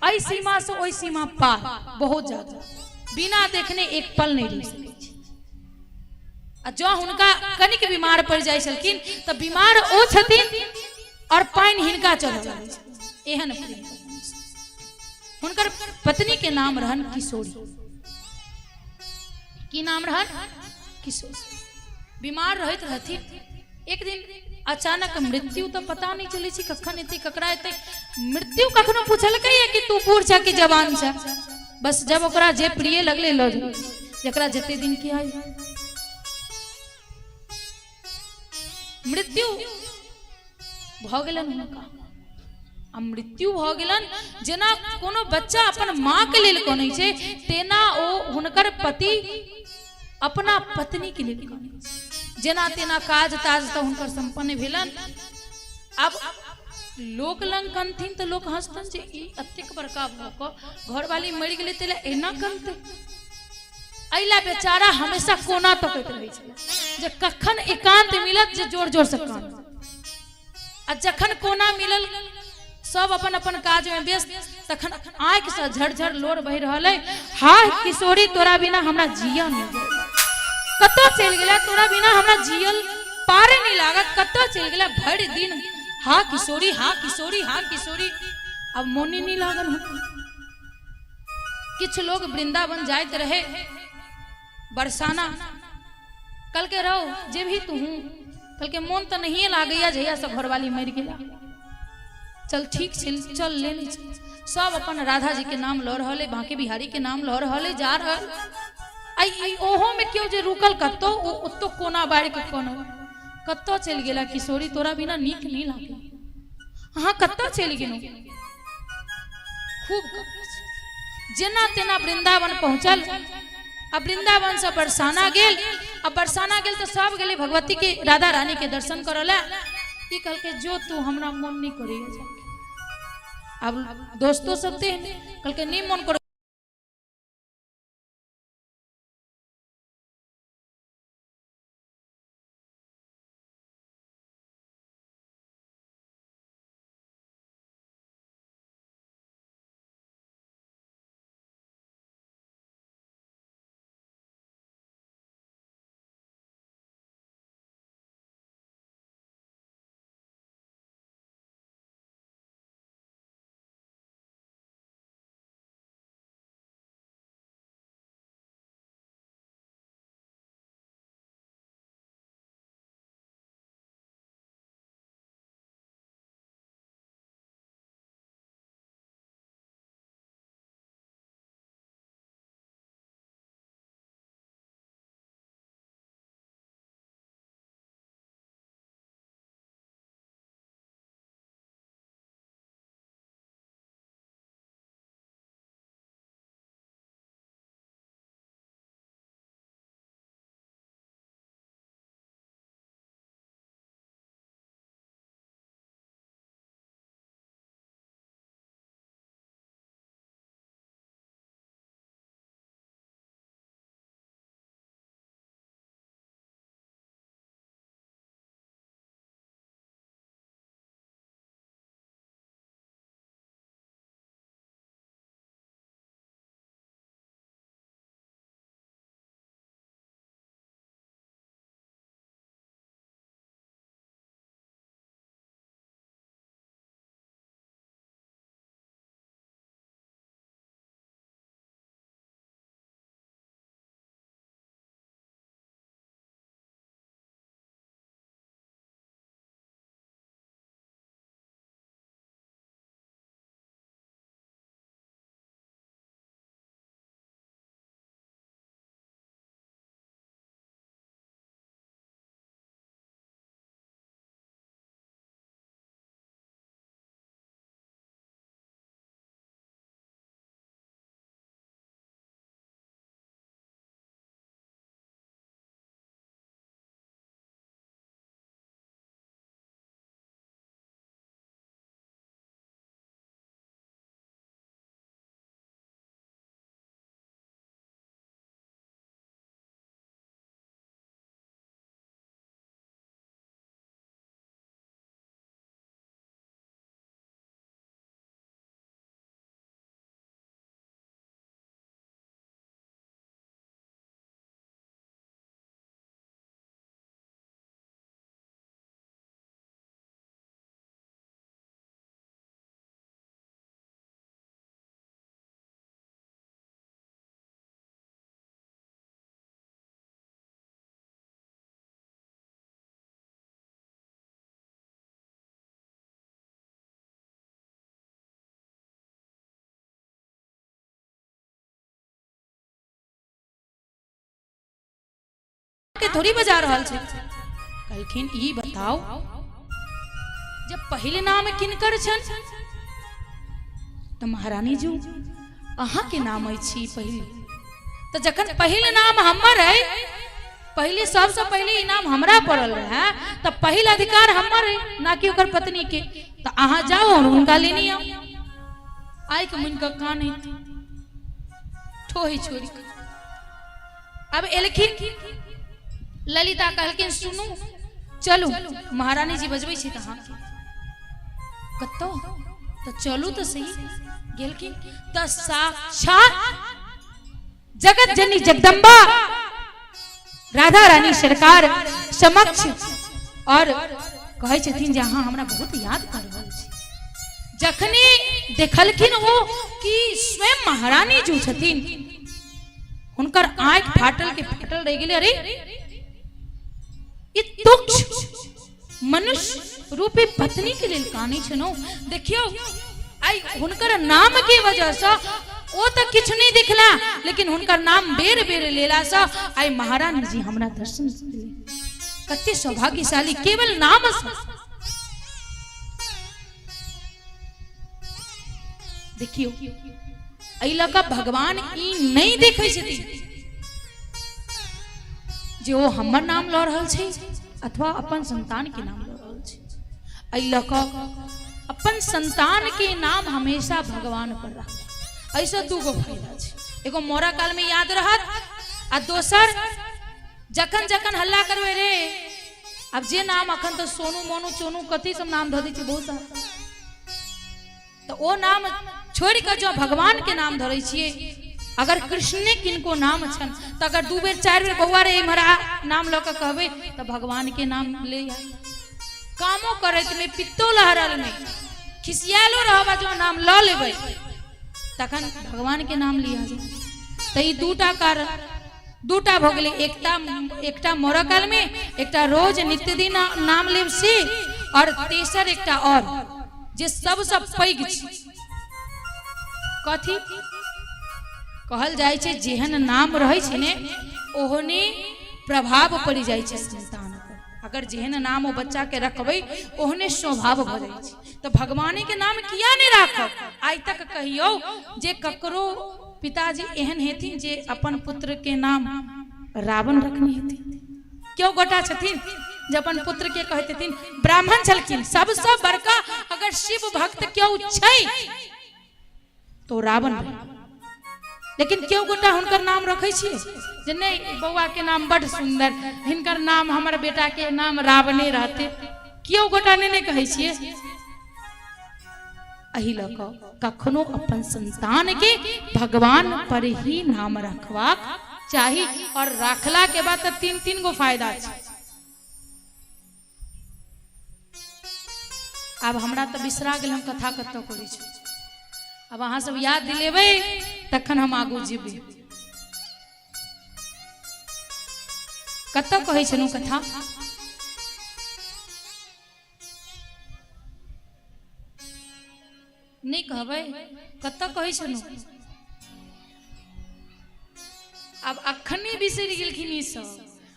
A: आई सीमा से ओई सीमा पार बहुत ज्यादा, बिना देखने एक पल नहीं रह सकै छै। आ जो हुनका कनिक बीमार पड़ जाय छलखिन त बीमार ओ छथिन और पानी हिनका चढ़ जाय छै, एहन प्रेम। हुनकर पत्नी के नाम रहन किशोरी। की नाम रहन? किशोरी। बीमार रहत रहथिन, एक दिन अचानक मृत्यु तो पता नहीं चले छी कखन एते ककरा एते, मृत्यु कखनो पूछलकै कि तू बूढ़ छ कि जवान छ, बस जब ओकरा जे प्रिय लगले ल जो, जकरा जते दिन की आई मृत्यु भ गेलन हुनका। आ मृत्यु भ गेलन, जेना कोनो बच्चा अपन माँ के लेल कनै छै तेना ओ हुनकर पति अपना पत्नी के लेल कनै छै। जेना तेना काज ताज तो हुनकर संपन्न भेलन। अब लोक लंग कनथिन तो लोक हंसतन जे ई अतेक बड़का भ क घरवाली मरि गेलै तेला एना कनतै। अइला बेचारा हमेशा कोना तकैत रहै छै जे कखन एकांत मिलत जे जोर जोर से कान। आ जखन कोना मिलल सब अपन अपन काज में व्यस्त, तखन आँख से झरझर लोर बह रहा है। हाय किशोरी तोरा बिना हमरा जिया नहीं कतो चल गया, तोरा बिना हमरा जियल पारे नहीं लागत, कतो चल गया भर दिन हाँ किशोरी हाँ किशोरी हाँ किशोरी। अब मोनी नहीं लागल हम। किछ लोग वृंदावन जाते रहे बरसाना, कल के रहो जे भी तू कल के मन तो नहीं लागैया जहिया से घरवाली मर गया। चल ठीक चल ले नहीं चल। सब अपन राधा जी के नाम लो रहा, बांके बिहारी के नाम लो रहा, जा रहा ओहो में क्यों जे रुकल कतो उत्तो कोना बाड़ के कोनो कतो चल गेला किशोरी तोरा बिना नीक नहीं लागे। हाँ कतो चल गेलो खूब जेना तेना वृंदावन पहुंचल। अब वृंदावन से बरसाना गेल, अब बरसाना गेल तो सब गेले भगवती के राधा रानी के दर्शन करला। ई कल के जो तू हमरा मन नहीं करिए जाके। अब दोस्तों सब थे कल के नहीं मन करो के थोड़ी बजा रहा छे। कलखिन ई बताओ जब पहले नाम किनकर छन तो महारानी जी अहा के नाम छी पहले तो जखन पहले नाम हमर है पहले सबसे पहले इनाम हमरा पड़ल है तो पहला अधिकार हमर है ना कि ओकर पत्नी के। तो अहा जाओ और उनका लेनी आओ आई के मन का कान है ठोही छोरी। अब एलखिन ललिता कहलखिन सुनू चलू महारानी जी बजबै छी तहाँ कतो तो चलू तो सही गेलखिन तो साक्षात जगत जननी जगदम्बा राधा रानी सरकार समक्ष और कहे छथिन जे अहाँ हमरा बहुत याद कर रहल छी। जखनी देखलखिन वो कि स्वयं महारानी जो छथिन हुनकर आंख फाटल के फाटल रह गेले। अरे ई तुच्छ मनुष्य रूपी पत्नी के लिए कहानी छनो। देखियो आई हुनकर नाम की वजह से वो तो किछ नहीं दिखला, लेकिन हुनकर नाम बेर बेर लेला से आई महारानी जी हमरा दर्शन दिले। कते सौभाग्यशाली केवल नाम से। देखियो अइला का भगवान ई नहीं देखे छथि जे वो हमर नाम ल रहल छै अथवा अपन संतान के नाम ल रहल छै। अइला का अपन संतान के नाम हमेशा भगवान पर राख। ऐसा दूगो फायदा छै, एगो मोरा काल में याद रहत आ दोसर जखन जखन हल्ला करबे रे अब जे नाम अखन तो सोनू मोनू चोनू कथी सब नाम ध दै छै बहुत सारा, तो वो नाम छोड़ कर जो भगवान के नाम धरे छिए। अगर कृष्ण ने किनको नाम छन तो अगर 2 बेर 4 बेर बौआ रे इमहरा नाम ल के कहबे तो भगवान के नाम ले आ। कामो करत में पित्तो लहरल में खिसियालो रहबा जो नाम ल लेबे तखन भगवान के नाम लिया जाए। तो ई दूटा भ गेलै, एकटा मोरकाल में, एकटा रोज नित्य दिन नाम लेब से, और तेसर एकटा और जे सबसे पैघ छै कथी कहल जाय छै जेहन नाम रहै छै ने ओहने प्रभाव पड़ि जाय छै संतान पर। अगर जेहन नाम ओ बच्चा के रखबै ओहने स्वभाव भ जाय छै। तो भगवान के नाम किया नहीं राखब? आज तक कहियो जे ककरो पिताजी एहन हेथिन जे अपन पुत्र के नाम रावण रखने हेथिन? क्यों गोटा छथिन जे अपन पुत्र के कहते थिन ब्राह्मण छलखिन सबसे बड़का अगर शिव भक्त क्यों छै तो रावण। लेकिन क्यों गोटा हुनकर नाम रखे छिए जे नहीं बौआ के नाम बड़ सुंदर, हिनकर नाम हमर बेटा के नाम रावणे रहते। क्यों गोटा ने कहे छिए? अही लक कखनो अपन संतान के भगवान पर ही नाम रखवाक चाही। और रखला के बाद 3 गो फायदा छै। अब हमरा तो बिसरा गेल हम कथा कतौ करै छी। अब अहाँ सब याद दिलेबै तखन हम आगू जेबै। कतौ कहै छनु कथा? नहीं कहबै कतौ कहै छनु? अब अखनी बिसरि गेलखिन ई सब।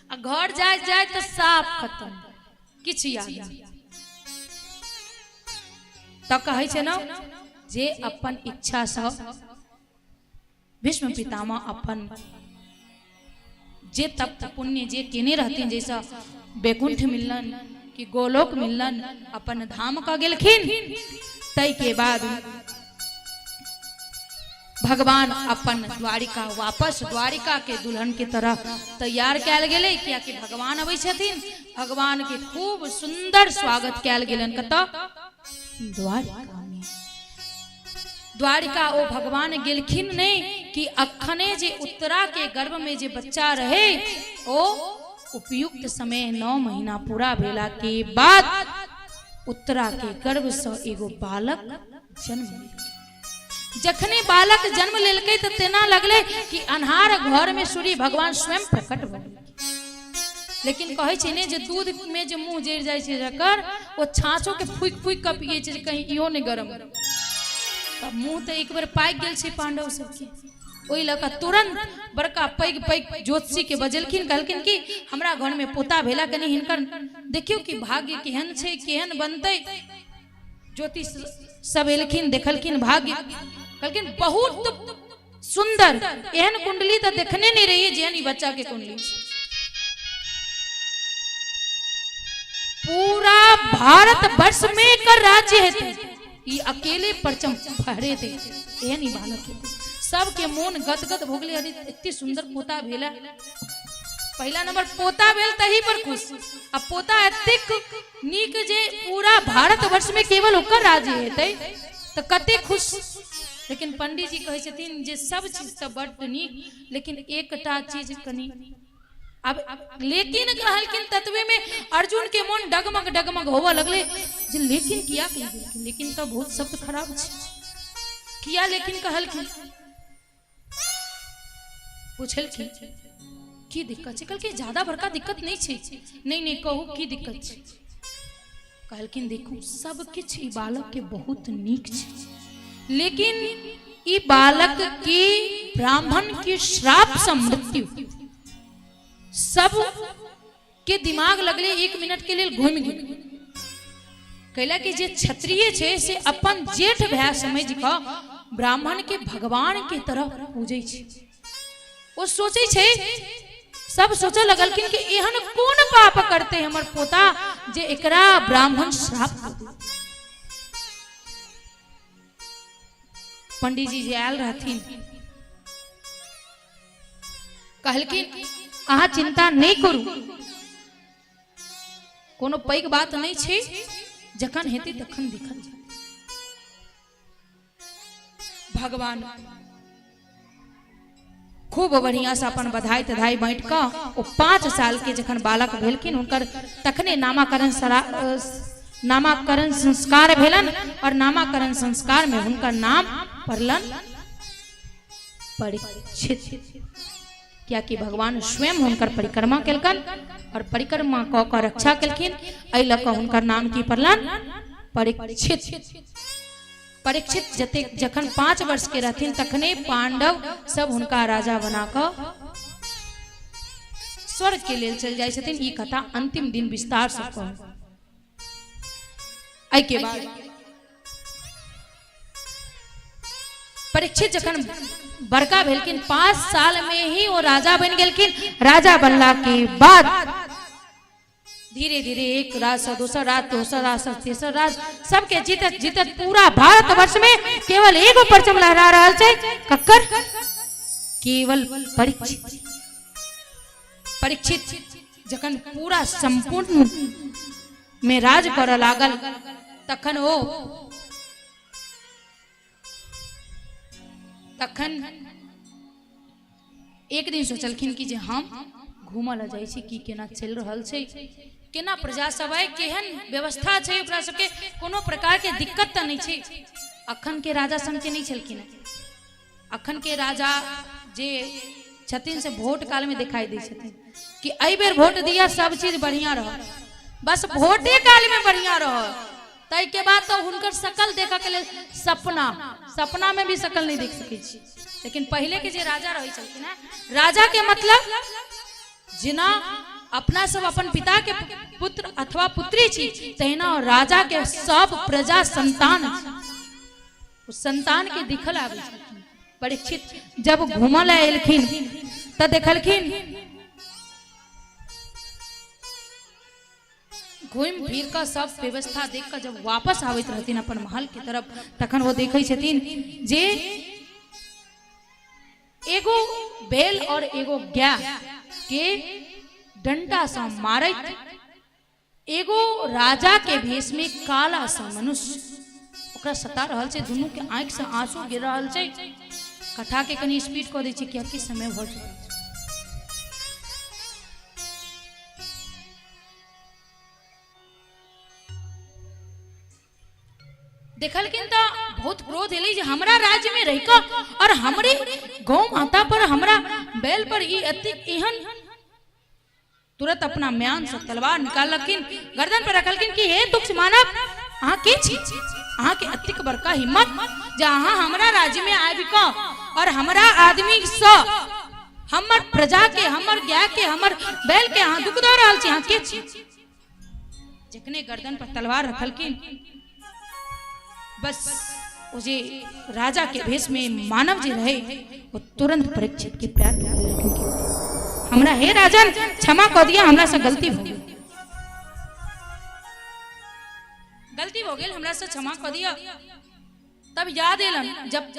A: आ घर जाए तो साफ खत्म, किछ याद नहीं। तो कहै छै न जे अपन इच्छा से भीष्म पितामह अपन जे तप पुण्य जे केने रहथिन, जैसा बैकुंठ मिलन कि गोलोक मिलन अपन धाम का गेलखिन। तय के बाद भगवान अपन द्वारिका वापस द्वारिका के दुल्हन के तरह तैयार कैल गेले। किया कि भगवान अबै छथिन, भगवान के खूब सुंदर स्वागत कैल गेलन। कतऽ? द्वारिका में। द्वारिका ओ भगवान गेलखिन नहीं कि अखने जे उत्तरा के गर्भ में जे बच्चा रहे ओ उपयुक्त समय 9 महीना पूरा भेला के बाद उत्तरा के गर्भ से एगो बालक जन्म लेलकै। जखने बालक जन्म लेलकै तो तेना लगले कि अन्हार घर में सूर्य भगवान स्वयं प्रकट भ गेलखिन। लेकिन कहे छै ने जे दूध में जे मुंह जड़ जाय छै जकर ओ छाछो के फूक फूक के पिए छै कहीं इहो ने गरम। तब मुंह तो एक बार पाक गेल छै पांडव सबके। ओहि लका तुरंत बड़का पैग ज्योतिषी के बजलखिन, कहलखिन कि हमरा घर में पोता भेला कनी हिनकर देखियो कि भाग्य केहन छै, केहन बनतै। ज्योतिष सब एलखिन, देखलखिन भाग्य, कहलखिन बहुत सुंदर, एहन कुंडली तो देखने नहीं रही जेहन ई बच्चा के कुंडली। पूरा भारत वर्ष में कर राज्य है ई अकेले परचम फहरे थे एहन ई बालक है। सबके मन गदगद भोगले। अरे इतनी सुंदर पोता भेला। पहला नंबर पोता भेल तही पर खुश। अब पोता एतिक नीक जे पूरा भारतवर्ष में केवल ओकर राज्य हेतै तो कते खुश। लेकिन पंडित जी कहे छथिन जे सब चीज तो बड़ नीक, लेकिन एकटा चीज कनी अब लेकिन कहलकिन तत्वे में अर्जुन के मन डगमग डगमग होवा लगले जे लेकिन किया कही, लेकिन तो बहुत शब्द खराब छे किया, लेकिन कहलकिन पूछलखिन की दिक्कत छे, कहलकिन ज्यादा बड़का दिक्कत नहीं छे, नहीं कहू की दिक्कत छे। कहलकिन देखू सब किछ ई बालक के बहुत नीक छे, लेकिन ई बालक की ब्राह्मण की श्राप से मृत्यु सब के दिमाग लगले 1 मिनट के लिए घूम गेल। कहला कि जे क्षत्रिय छे से अपन जेठ भाई समझ क ब्राह्मण के भगवान के तरह पूजे छे। वो सोचे छे, सब सोचे लगलकिन कि एहन कौन पाप करते हमर पोता जे एकरा ब्राह्मण श्राप कर दे। पंडित जी जे आयल रहथिन कहलकिन अहाँ चिंता नहीं करू, कोनो पैघ बात नहीं छे, जखन हेतै तखन देखल जाय। भगवान खूब बढ़िया से अपन बधाई तधाई बांट का वो 5 साल के जखन बालक भेलखिन उनकर तखने नामाकरण संस्कार भेलन और नामाकरण संस्कार में उनका नाम पड़लन परीक्षित। क्या कि भगवान स्वयं उनकर परिक्रमा केलकन और परिक्रमा क के रक्षा केलखिन, एहि लऽ कऽ हुनकर नाम की पड़लन परीक्षित। परीक्षित जते जखन 5 वर्ष के रहथिन तखने पांडव सब हुनका राजा बना क स्वर्ग के लेल चल जाय छथिन। ई कथा अंतिम दिन विस्तार से कहब। एहि के बाद परीक्षित जखन बड़का भेलखिन 5 साल में ही वो राजा बन गेलखिन। राजा बनला के बाद धीरे धीरे एक राज से दूसरा राज से तीसरा राज सबके जीतत जीतत पूरा भारतवर्ष में केवल एगो परचम लहरा रहा है, कक्कर केवल परीक्षित। परीक्षित जखन पूरा संपूर्ण में राज कर लागल तखन एक दिन सोचलखिन कि जे हम घूमल जाय छी कि केना चल रहल छै, केना प्रजा सब है, केहन व्यवस्था छै, ओकरा सबके कोनो प्रकार के दिक्कत त नहीं छै। अखन के राजा सन के नहीं छलखिन। अखन के राजा जे छथिन से वोट काल में दिखाई दै छथिन कि एहि बेर वोट दिया सब चीज बढ़िया रह, बस वोटे काल में बढ़िया रह। तै के बाद तो हुनकर शकल देखा के लिए सपना में भी शकल नहीं देख सकै छी। लेकिन पहले के जे राजा रही छलखिन है, राजा के मतलब जिना अपना सब अपन पिता के पुत्र अथवा पुत्री छी, तहिना राजा के सब प्रजा संतान उस संतान के दिखल आवे छलखिन। परीक्षित जब घूमल एलखिन त देखलखिन घूम फिर का सब व्यवस्था देख कर जब वापस आवत रहथिन अपन महल की तरफ, तखन वो देखे छथिन जे एगो बैल और एगो गाय के डंडा से मारत एगो राजा के भेष में काला सा मनुष्य ओकरा सता रहल छै। दुनू के आंख से आंसू गिर रहल छै। कथा के कनी स्पीड कर दै छी कियाकि समय भ चुकल छै। देखलखिन तो बहुत क्रोध एलै जे हमरा राज्य में रह और हमरे गौ माता पर हमरा बैल पर ई अति एहन। तुरंत अपना म्यान से तलवार निकाललखिन, गर्दन पर रखलखिन कि हे तुक्ष मानव, अहाँ के छी? अहाँ के अतिक बड़का हिम्मत जे अहाँ हमरा राज्य में आबि क और हमरा आदमी स हमर प्रजा के, हमर गाय के, हमर बैल के अहाँ दुख दऽ रहल छी। अहाँ के छी? जखने गर्दन पर तलवार रखलखिन, बस वो जे राजा के भेष में मानव जी रहे वो तुरंत परीक्षित के पैर पकड़ हमरा हे राजन क्षमा कर दिया, हमरा से गलती हो गई, हमरा से क्षमा कर दिया। तब याद एलन जब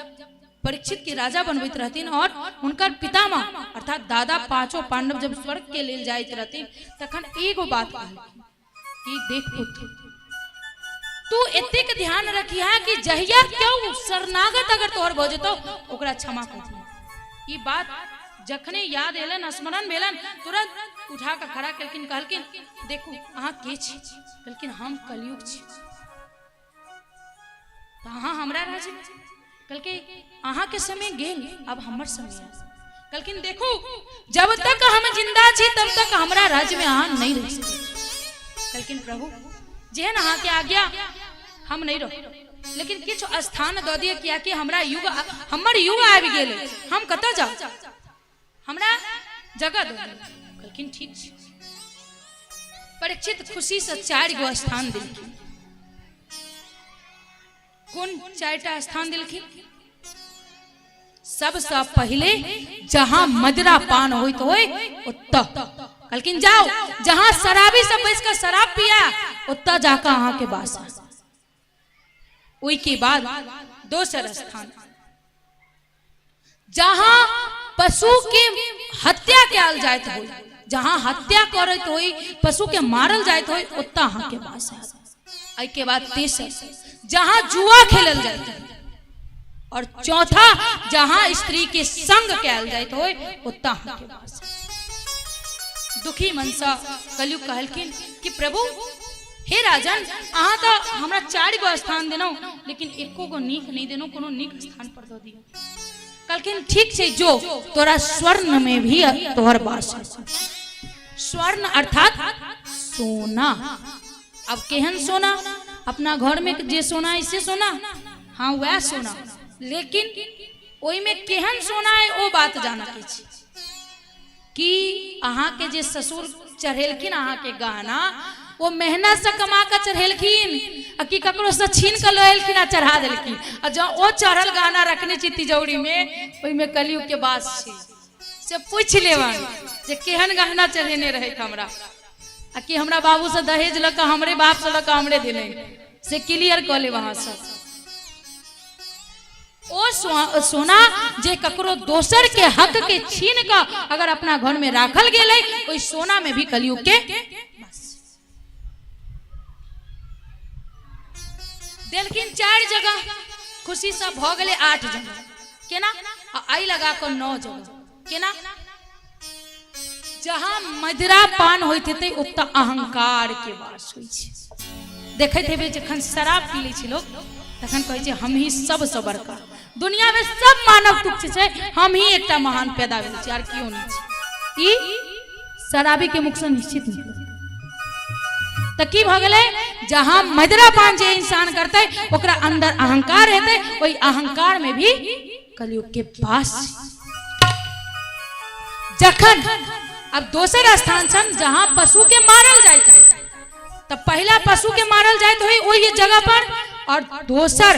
A: परीक्षित के राजा बनबैत रहथिन और उनकर पितामह अर्थात दादा पांचों पांडव जब स्वर्ग के लेल जाइत रहथिन तखन एगो बात कहलखिन कि देख पुत्र, तू एतेक ध्यान रखिया कि जहिया क्यों शरणागत अगर तोहर भ जेतो ओकरा क्षमा कर दिया। ई बात जखने याद एलन स्मरण भेलन तुरंत उठा के खड़ा केलखिन, कहलखिन देखू अहाँ के छी? कहलखिन हम कलयुग छी। तो अहाँ हमरा राज्य में? कहलके अहाँ के समय गेल, अब हमर समय है। कहलखिन देखू जब तक हम जिंदा छी तब तक हमरा राज्य में अहाँ नहीं रह सकते। कहलखिन प्रभु जेहन अहाँ के आज्ञा, हम नहीं रह, लेकिन किछ स्थान द दिए किया कि हमरा युग हमर युग आबि गेल, हम कतऽ जाऊ, हमरा जगह दो। कहलखिन ठीक छै। परीक्षित खुशी से 4 गो स्थान देलखिन। कौन 4टा स्थान देलखिन? सबसे पहले जहां मदिरा पान होइत होय ओत्ता कहलखिन जाओ, जहां शराबी सब बैस कर शराब पिया ओत्ता जाकर अहाँ के बास। ओई के बाद दोसर स्थान जहां पशु के हत्या कयल जाइत होय, जहां हत्या करत होय, पशु के मारल जाइत होय ओत्ता अहाँ के बास। आई के बाद तेसर जहां जुआ खेलल जाइत है, और चौथा जहां स्त्री के संग कयल जाइत होय ओत्ता अहाँ के बास। दुखी मनसा कलयुग कहलखिन कि प्रभु हे राजन, अहाँ तो हमरा 4 गो स्थान देनो, लेकिन एको गो नीक नहीं देनो, कोनो नीक स्थान पर दो दियो। कहलखिन ठीक छै, जो तोरा स्वर्ण में भी तोहर बास है। स्वर्ण अर्थात सोना। अब केहन सोना? अपना घर में जे सोना ऐसे सोना, हाँ वह सोना, लेकिन ओई में केहन सोना है वो बात जाना के छी कि अहाँ के जे ससुर चढ़ेलखिन अहाँ के गहना वो मेहनत से कमा के चढ़ेलखिन कि ककरो से छीन के लेलखिन आ चढ़ा देलखिन, आ जो वो चढ़ल गहना रखने छी तिजौरी में, ओई में कलयुग के बात छी। से पूछ लेवन जे केहन गहना चढ़ेने रहे हमरा, आ कि हमरा बाबू से दहेज लका, हमरे बाप से लका हमरे दिले, से क्लियर कर ले वहां से। ओ सोना जे ककरो दोसर के हक के छीन का अगर अपना घर में राखल गेले, ओई सोना में भी कलयुग के देलखिन 4 जगह, खुशी से भ गेले 8 जगह, केना? आई लगा कर 9 जगह, केना? जहां मदिरा पान होइत हेतै ओत्ता अहंकार के वास होइ छै। देखैत हेबै जखन शराब पी लै छै लोग तखन कहै छै हम ही सबसे बड़का, दुनिया में सब मानव तुच्छ छै, हम ही एकटा महान पैदा भेल छै, आर कियो नहीं छै। ई शराबी के मुख से निश्चित निकल त की भ गेलै? जहां मदिरा पान जे इंसान करतै ओकरा अंदर अहंकार हेतै, ओई अहंकार में भी कलयुग के पास। जखन अब दोसर स्थान छन जहां पशु के मारल जाइत है, तब पहला पशु के मारल जाइत होई ओही जगह पर, और दोसर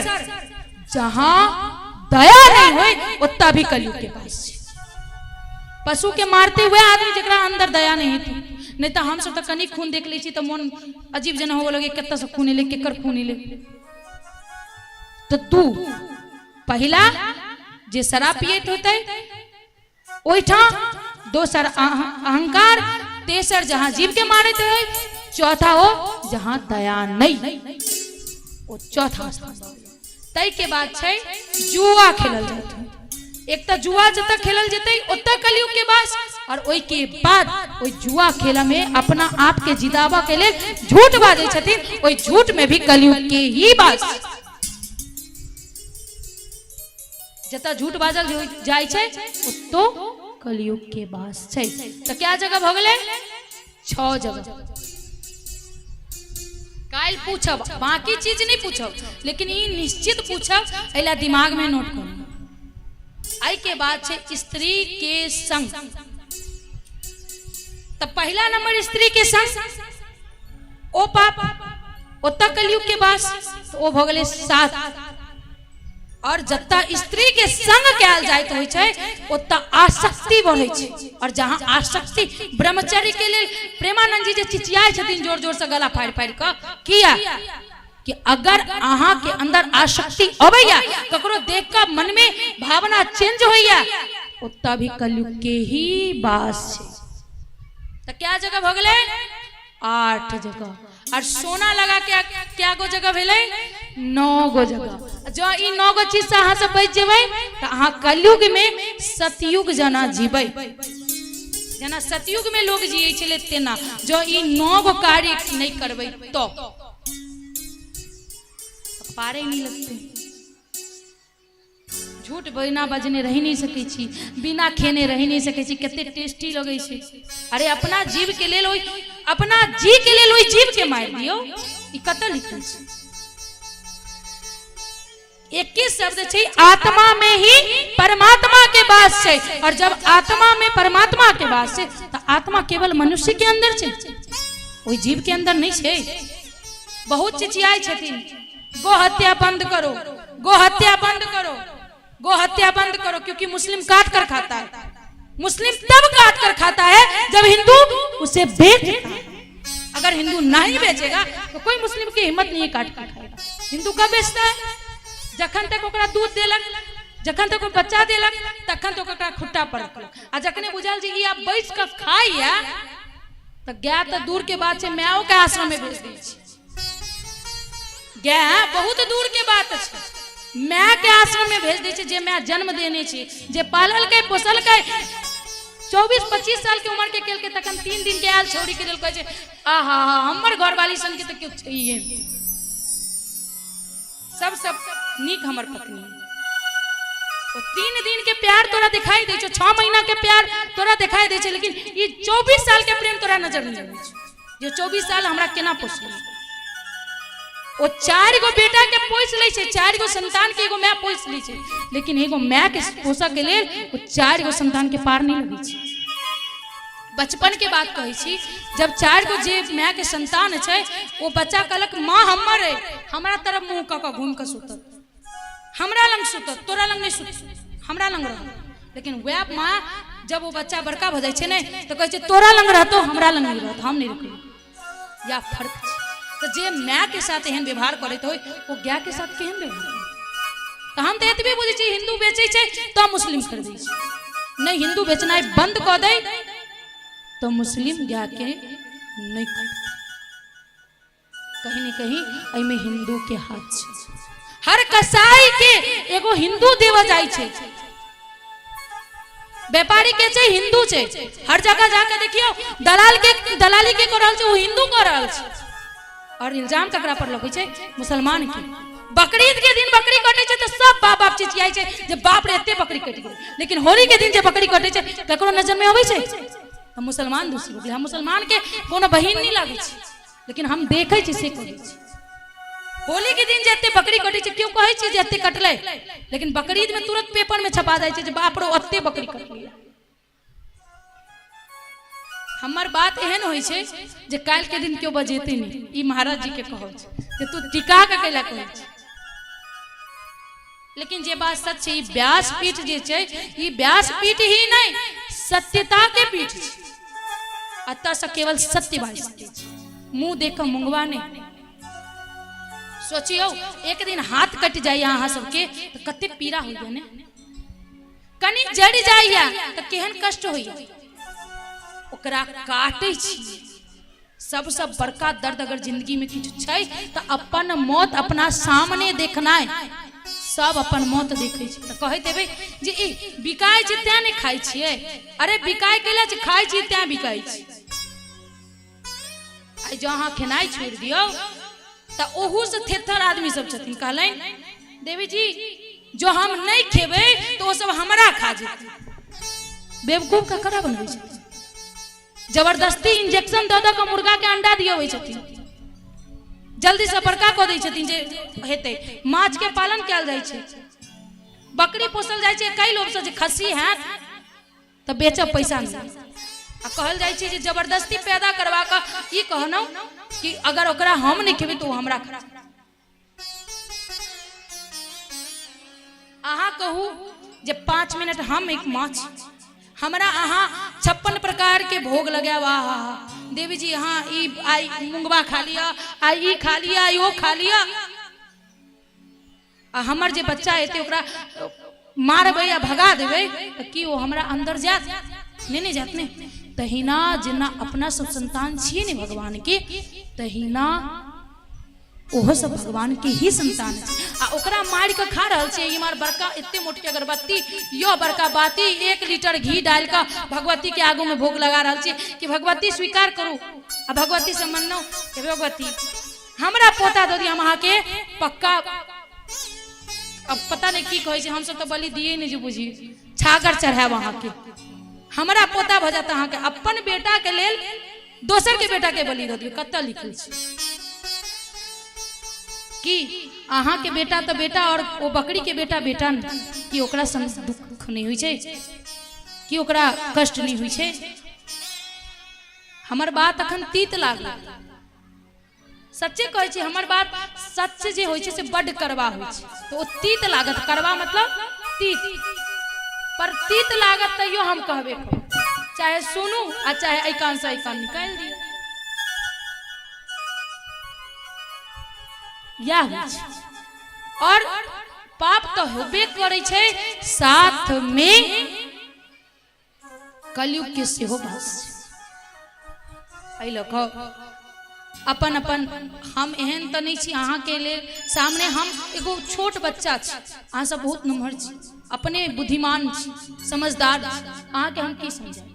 A: जहां दया नहीं होई ओत्ता भी कलयुग के पास। पशु के मारते हुए आदमी जकरा अंदर दया नहीं थी, नहीं तो हम सब तो कनी खून देख ली तो मन अजीब जना हो लगे, कत्ता से खून ले, केकर खून ले। तो तू पहला जे शराब पियत होते ओइठा, दोसर अहंकार, तेसर जहां जीव के मारत है, चौथा हो जहां दया नहीं, वो चौथा स्थान। तय के बाद छै जुआ खेलल जात है। एक तो जुआ जतक खेलल जतै ओतक कलयुग के बास, और ओई के बाद ओई जुआ खेला में अपना आप के जितावा के लिए झूठ बाजै छथिन, ओई झूठ में भी कलयुग के ही बास। जता झूठ बाजल जाय छै ओतो कलयुग के बास छै। तो क्या जगह भ गेलै? 6 जगह। काल पूछब, बाकी चीज नहीं पूछब, लेकिन ये निश्चित पूछब, एला दिमाग में नोट करू। आई के बाद छे स्त्री के संग। तब पहला नंबर स्त्री के संग ओ पाप ओत्ता कलयुग के बास, तो ओ भ गेलै 7। और जत्ता स्त्री के संग कयल जाइत होइ छै ओत्ता आसक्ति बढ़ै छै, और जहां आसक्ति ब्रह्मचर्य के लिए प्रेमानंद जी जे चिचियाय छथिन जोर जोर से गला फाड़ फाड़ के, किया कि अगर अहाँ के अंदर आसक्ति अबैया, ककरो देख कर मन में भावना चेंज होइया, उतना भी कलयुग के ही बास है। तो क्या जगह भगले? 8 जगह। और सोना लगा के क्या गो जगह भेले? 9 गो जगह। जो इ 9 गो चीज से अहाँ सब बच जेबै तो अहाँ कलयुग में सतयुग जना जीबै। जना सतयुग में लोग जिये छले तेना, जो इ 9 गो कार्य नहीं करबै तो पारे नहीं लगते। झूठ बिना बजने रह नहीं सके छी, बिना खेने रह नहीं सके छी, कितने टेस्टी लगे छी। अरे अपना जीव के लेल ओई, अपना जी के लेल ओई जीव के मार दियो, ई कत लिखल छै? एक ही शब्द छै, आत्मा में ही परमात्मा के वास छै। और जब आत्मा में परमात्मा के वास छै तो आत्मा केवल मनुष्य के अंदर छै, ओई जीव के अंदर नहीं छै। बहुत चिचियाई छथिन, गो हत्या बंद करो, गो हत्या बंद करो, गो हत्या बंद करो, क्योंकि मुस्लिम काट कर खाता है। मुस्लिम तब काट कर खाता है जब हिंदू उसे बेचेगा। अगर हिंदू नहीं बेचेगा तो कोई मुस्लिम की हिम्मत नहीं है काट कर खाएगा। हिंदू कब बेचता है? जखन तक ओकरा दूध देलक, जखन तक बच्चा देलक, तखन तक ओकरा खुट्टा पड़क। आ जखने बुझल जी ई आप बेच कर खाइया तो गाय तो दूर के बात है, माओ के आश्रम में भेज दी। गाय बहुत दूर के बात है, माँ के आश्रम में भेज दी छै, जे माँ जन्म देने छी, जे पालल के पोसल के 24-25 साल के उम्र के केल के तखन 3 दिन के आयल छोड़ी के दिल कहे छै, आहा हमर घर वाली सन के तो क्यों चाहिए। सब नीक हमर पत्नी। वो 3 दिन के प्यार तोरा दिखाई दे छै, 6 महीना के प्यार तोरा दिखाई दे छै, लेकिन ये 24 साल के प्रेम तोरा नजर नहीं आवे छै। जे 24 साल हमरा केना पोसली। वो 4 गो बेटा के पोस ले छै, 4 गो संतान के एगो माँ पोस ली छै, लेकिन एगो माँ के पोसा के लेल वो 4 गो संतान के पार नहीं लगी छै। बचपन के बात कहै छी, जब 4 गो जे माँ के संतान छै, वो बच्चा कहलक माँ हमर है, हमरा तरफ मुंह क घूम के सुतत, हमरा लंग सुतत, तोरा लंग नहीं सुतत, हमरा लंग रह। लेकिन वह माँ जब वो बच्चा बड़का भ जाय छै ने तो कहै छै तोरा लंग रहतो, हमरा लंग नहीं रहत, हम नहीं रुकब। या फर्क छै। तो जे माँ के साथ एहन व्यवहार करते हो, वो गाय के साथ केहन व्यवहार? तो हम तो एतबे बुझे छी, हिंदू बेचे छै तो मुस्लिम खरीदे छै, नहीं हिंदू बेचनाइ बंद कर दे तो मुस्लिम गाय के नहीं खरीदे। कहीं न कहीं एमे हिंदू के हाथ छै। हर कसाई के एगो हिंदू देवा जाय छै, व्यापारी के छै हिंदू छै। हर जगह जाके देखियो दलाल के दलाली के कर रहल छै, वो हिंदू कर रहल छै। और इल्जाम ककरा पर लगै छै? मुसलमान के। बकरीद के दिन बकरी कटे छै तो सब बाप बाप चिचियाई छै जे बाप रे एते बकरी कट गेलै, लेकिन होली के दिन जे बकरी कटे छै ककरो नजर में अबै छै? हम मुसलमान दूसरी बोले, हम मुसलमान के कोनो बहिन नहीं लागे छै, लेकिन हम देखे छी से कहै छी। होली के दिन जे एते बकरी कटे छै क्यों कहै छी जे एते कटले, लेकिन बकरीद में तुरंत पेपर में छपा जाय छै जे बाप रे एते बकरी कटलै। हमार बात एहन होई छै जे काल के दिन क्यों बजेते नहीं, ई महाराज जी के कहल छै जे तू टिका के कैला कहै छै। लेकिन जे बात सच छै, ई व्यासपीठ जे छै, ई व्यासपीठ ही नहीं सत्यता के पीठ छै। अतः से केवल सत्य बाज सके छै, मुंह देख के मुंगवा नहीं। सोचियो एक दिन हाथ कट जाए अहाँ सबके तो कते पीड़ा होइया ने, कनी जड़ जाइया तो केहन कष्ट होइया। ओकरा काटे छी सबसे बड़का दर्द। अगर जिंदगी में किछु छै तो अपन मौत अपना सामने देखना है। सब अपन मौत देखे छै तो कहैत हेबै जे ई बिकाय छै तें नहीं खाइ छियै। अरे बिकाय कैला छै, खाइ छी तें बिकाय छै। आई जो अहाँ खेनाइ छोड़ दियो तो ओहू से थेथर आदमी सब छथिन, कहलन देवी जी जो हम नहीं खेबै तो वो सब हमरा खा जेतै। बेवकूफ का करा बनबै छथिन, जबरदस्ती इंजेक्शन दऽ दऽ के मुर्गा के अंडा दियबै छथिन, जल्दी से बड़का कऽ दै छथिन जे हेतै। माछ के पालन कयल जाइ छै, बकरी पोसल जाइ छै कई लोग से जे खस्सी है तो बेचब पैसा मिले, आ कहल जाइ छै जे जबरदस्ती पैदा करवा के ई कहनौ कि अगर ओकरा हम नहीं खेबै तो हमरा खा। अहाँ कहू जे 5 मिनट हम एक माछ हमरा अहाँ 56 प्रकार के भोग लगावा, देवी जी हाँ ई आई मुंगवा खा लिया, आई ई खा लिया, आई वो खा लिया, आ हमर जे बच्चा हेते ओकरा मारबे या भगा देवे तो कि वो हमरा अंदर जात नहीं जात ने। तहिना जेना अपना सब संतान छिए ने भगवान के, तहिना ओहो सब भगवान के ही संतान है। आ ओकरा मार के खा रहल छे इमार बड़का इतने मोटी अगरबत्ती, यो बड़का बाती 1 लीटर घी डाल का भगवती के आगू में भोग लगा रहल छे कि भगवती स्वीकार करू। आ भगवती से मन्नो कि भगवती हमरा पोता दो दी, हम अहाँ के पक्का अब पता नहीं की कहे हम सब तो बलि दिए नहीं जो बुझी छागर चढ़ाए वहां के, हमरा पोता भ जाता अहाँ के अपन बेटा के लेल दोसर के बेटा के बलि दो दिए। कत लिखल छे कि अहाँ के बेटा तो बेटा और वो बकरी के बेटा बेटा नहीं, कि ओकरा दुख नहीं हुई छे, कि ओकरा कष्ट नहीं हुई छे। हमर बात अखन तीत लागल, सच्चे कहे छे हमर बात सच जे होय छे से बड करवा होय छे, तो ओ तीत लागत, करवा मतलब तीत, पर तीत लागत तैयो हम कहबे करू, चाहे सुनू आ चाहे ऐकान से ऐकान निकाल दियो। या और पाप तो होबे करे छे, साथ में कलयुग के सेहो बास आई लखो अपन अपन हम एहन तो नहीं छी अहाँ के लिए सामने, हम एगो छोट बच्चा छी, अहाँ सब बहुत नम्हर छी, अपने बुद्धिमान छी, समझदार छी, अहाँ के हम की समझाई,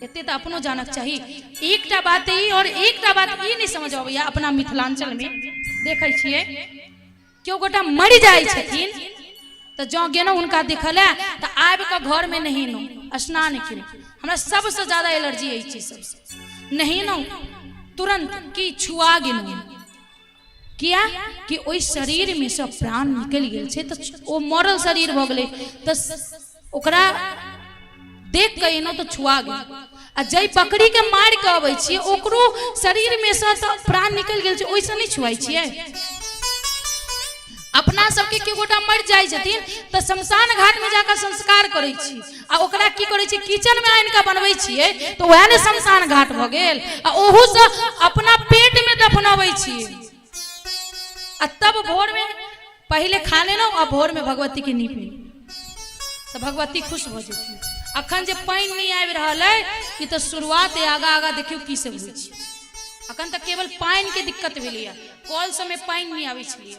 A: एते तो अपनो जानक चाहिए। एकटा बात ई और एकटा बात ई नहीं समझ आबैया, अपना मिथिलांचल में देखै छियै केओ गोटा मरि जाइ छथिन तो जो गेनो उनका देखल है तो आब के घर में नहीं नो स्नान के, हमरा सबसे ज्यादा एलर्जी है चीज सबसे, नहीं नो तुरंत की छुआ गेनो, किया कि ओई शरीर में से प्राण निकल गेल छे, तो ओ मरल शरीर भ गेलै, तो ओकरा देख के एनो तो छुआ गेल। आ जई बकरी के मार के अबै छी ओकरो शरीर में से तो प्राण निकल गेल छे, ओइसे नहीं छुआई छिए। अपना सबके के गोटा मर जाय छथिन तो शमशान घाट में जाकर संस्कार करै छी, आ ओकरा की करै छी किचन में आनि के बनबै छिए, तो वह ने शमशान घाट भ गेल, आ ओहू से अपना पेट में दफनाबै छी, आ तब भोर में पहले खा लेनो आ भोर में भगवती के नीप तो भगवती खुश भ जेती। अखन जे पानी नहीं आबि रहल है ई तो शुरुआत है, आगा आगा देखियो की सब होइ छै। अखन तक केवल पानी के दिक्कत भेलिए, कल समय पानी नहीं आबै छलिए।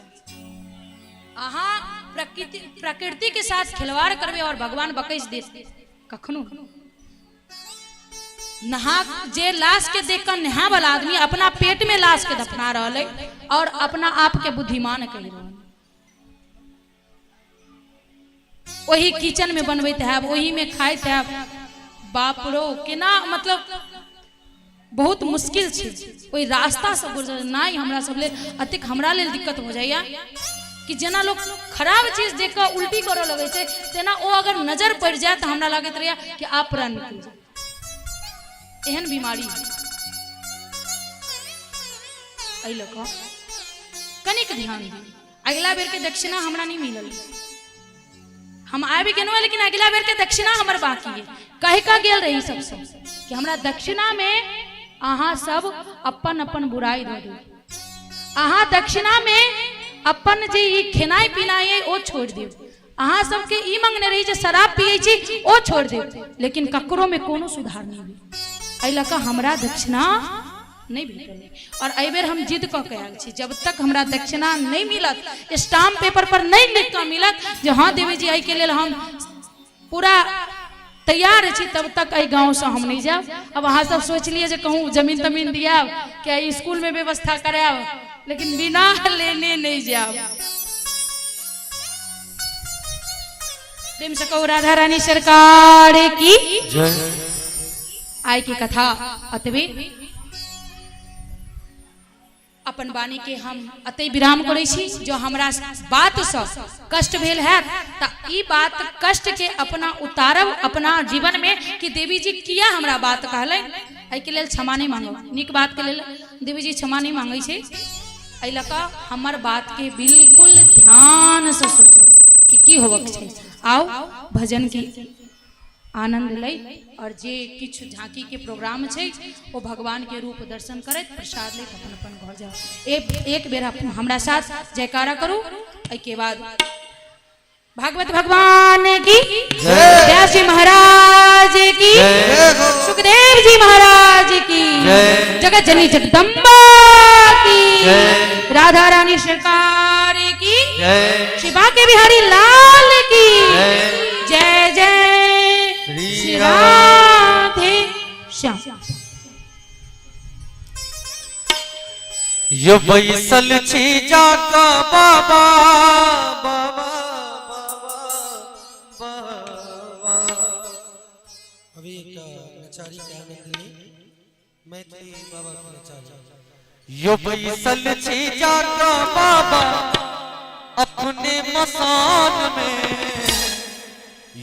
A: अहाँ प्रकृति के साथ खिलवाड़ करबे और भगवान बकैस देते कखनो। नहा जे लाश के देखकर नहा वाला आदमी अपना पेट में लाश के दफना रहा है और अपना आप के बुद्धिमान कह रहा है। वही किचन में बनबैत है, वही में खाइत है, बाप रो केना मतलब बहुत मुश्किल छे। कोई रास्ता से गुजर नहीं, हमरा सब ले अतिक हमरा ले दिक्कत हो जाइया कि जना लोग खराब चीज देख कर उल्टी करे लगे छे, तेना ओ अगर नजर पड़ जाए तो हमरा लागत रहिया कि आप प्राण निकल जाए, एहन बीमारी है। आई लोग कनिक ध्यान दी, अगला बेर के दक्षिणा हमरा नहीं मिलल, हम आबि गेनो लेकिन अगला बेर के दक्षिणा हमर बाकी है। कहे का गेल रही सबसे कि हमरा दक्षिणा में अहाँ सब अपन अपन बुराई दे दो, अहाँ दक्षिणा में अपन जे ई खेनाई पिनाई है ओ छोड़ दियो, अहाँ सबके ई मंगने रही जे शराब पिए छी ओ छोड़ दियो, लेकिन ककरो में कोनो सुधार नहीं भेल। एहि लका हमरा दक्षिणा नहीं भेटल और एहि बेर हम जिद क के आयल छी, जब तक हमरा दक्षिणा नहीं मिलत, स्टाम्प पेपर पर नहीं लिख के मिलत जे हाँ देवी जी एहि के लेल हम पूरा तैयार छी, तब तक एहि गांव से हम नहीं जाब। अब अहाँ सब सोच लिए जे कहूँ जमीन तमीन दिया क्या स्कूल में व्यवस्था कराब, लेकिन बिना लेने नहीं जाब। प्रेम से कहो राधा रानी सरकार की जय। आय की कथा अतबे अपन वाणी के हम अतै विराम करै छी। जो हमरा बात से कष्ट भेल है त ई बात कष्ट के अपना उतारब अपना जीवन में कि देवी जी किया हमरा बात कहले, एहि के लेल क्षमा नहीं मांगब, नीक बात के लेल देवी जी क्षमा नहीं मांगे छे। एहि लका हमर बात के बिल्कुल ध्यान से सोचो कि की होबक छै। आओ भजन की आनंद लै और जे किछु झांकी के प्रोग्राम छै वो भगवान के रूप दर्शन करत प्रसाद ले अपन अपन घर जाओ। एक बेर हमरा साथ जयकारा करू। एहि के बाद भागवत भगवान की व्यास जी महाराज की सुखदेव जी महाराज की जगत जननी जगदम्बा की राधा रानी सरकार की शिवा के बिहारी लाल की जय जय श्री राधे श्याम।
B: यो बैसल छी जाका बाबा बाबा बाबा।
C: अभी एक नचारी के आनंद ले मैथिली बाबा के नचारी।
B: यो बैसल छी जाका बाबा अपने मसान में।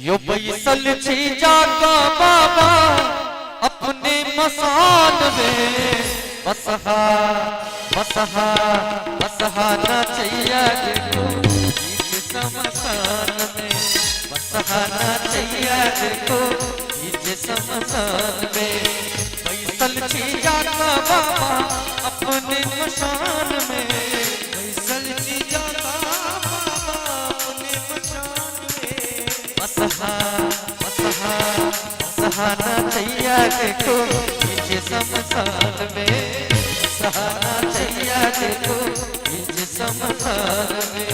B: यो बैसल छी जाका बाबा अपने मसान में। बसहा बसहा बसहा नचैया देखो बीच शमशान में। बसहा नचैया देखो बीच शमशान में। बैसल छी जाका बाबा अपने मशान में।
C: बैसल छी जाका बाबा अपने मशान में।
B: बसहा बसहा बसहा नचैया देखो बीच शमशान में। बसहा नचैया देखो बीच शमशान में।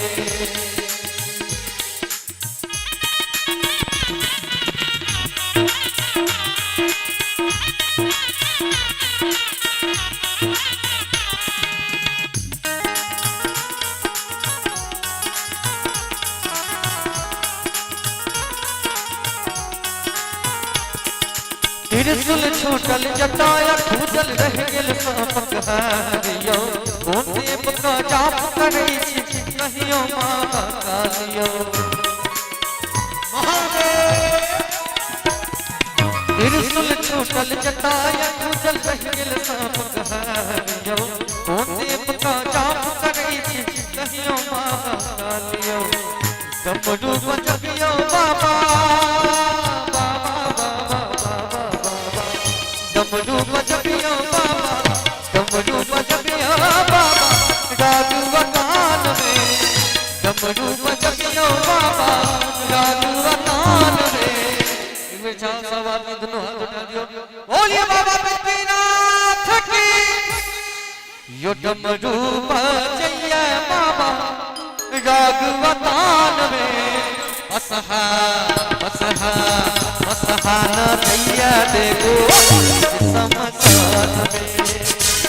B: त्रिशूल छूटल जटाया खूजल रह गेल सापक हारियो। कोन देव का जाप करै छी कहियो महाकालियो। त्रिशूल छूटल जटाया खूजल रह गेल सापक हारियो। कोन देव का जाप करै छी कहियो महाकालियो। डमरू बजबियो बाबा डमरू बजबियो बाबा डमरू बजबियो बाबा राजू वतान में। डमरू बजबियो बाबा राजू वतान में। इनमें चार सवाल में दोनों हाथ उठा दियो। बोलिए बाबा विश्वनाथ की। यो डमरू बजैया बाबा राजू वतान में। बसहा बसहा बसहा नचैया देखो शमशान में।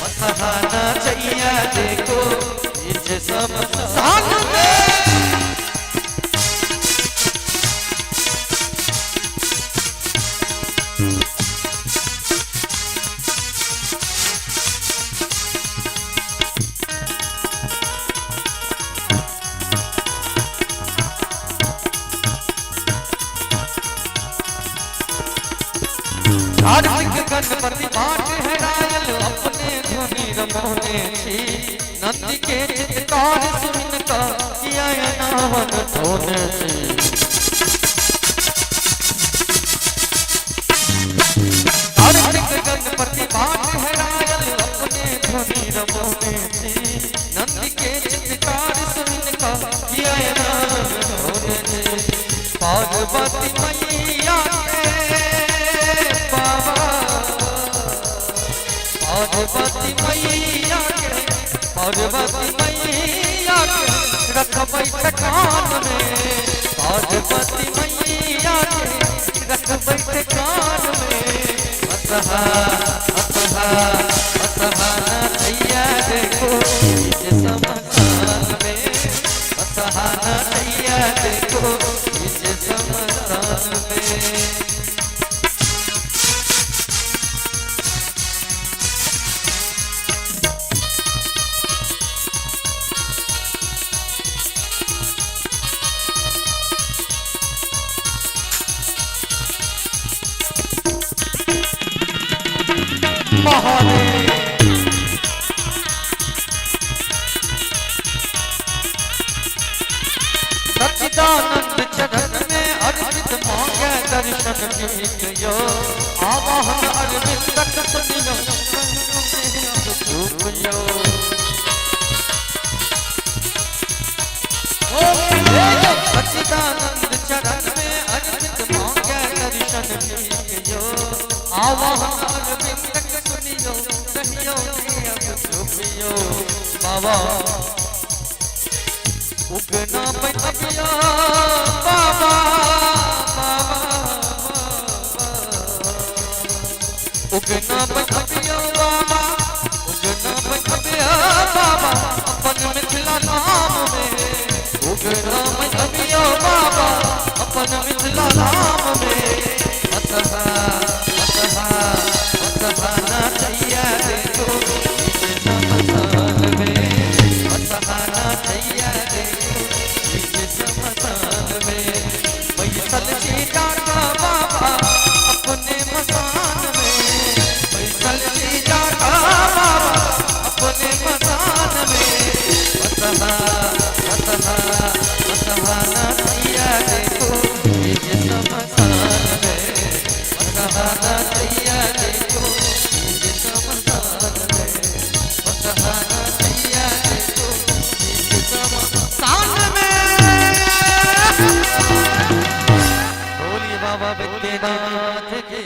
B: बसहा नचैया देखो बीच शमशान में। कार्तिक गणपति बाट हेरायल अपने धुनि रमोने छी। नंदी के चित्कार सुन का किया नावन धोने छी। कार्तिक गणपति बाट हेरायल अपने धुनि रमोने छी। नंदी के चित्कार सुन का किया नावन धोने छी। पार्वती मैया पार्वती मैया के पार्वती मैया के रखबै ठकान में। पार्वती मैया के रखबै ठकान में। बसहा बसहा बसहा नचैया देखो बीच शमशान में। बसहा नचैया देखो बीच शमशान में। सच्चिदानंद चरण में अर्पित मांगे दर्शन कीजियो आवाहन अरविंद सुनियो सुनियो सच्चिदानंद चरण में अरविंद मांगे दर्शन कीजियो आवाहन अरविंद सुनियो सहियो सुनियो बाबा उगना पैया बाबा उगना पैया बाबा उगना पैया बाबा अपन मिथिला नाम में उगना पैया बाबा अपन मिथिला नाम में अतहा अतहा अतहा ना चाहिए देखो इस समसान में अतहा ना चाहिए बैसल जी जागा बाबा अपने मसान में बैसल जी जागा बाबा अपने मसान में अतहा अतहा अतहा ना चाहिए देखो ये समसान में अतहा ना चाहिए देखो ये समसान में अतहा ना चाहिए देखो ये समसान में बाबा विद्यानाथ की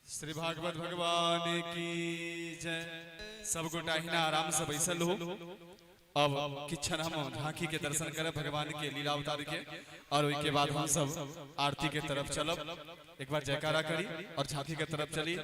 D: श्री भागवत भगवान की जय। सब गोटा हिना आराम से बैसल हो। अब किच्छन हम झांकी के दर्शन करे भगवान के लीला अवतार के और उसके बाद हम सब आरती के तरफ चलब। एक बार जयकारा करी और झांकी के तरफ चली।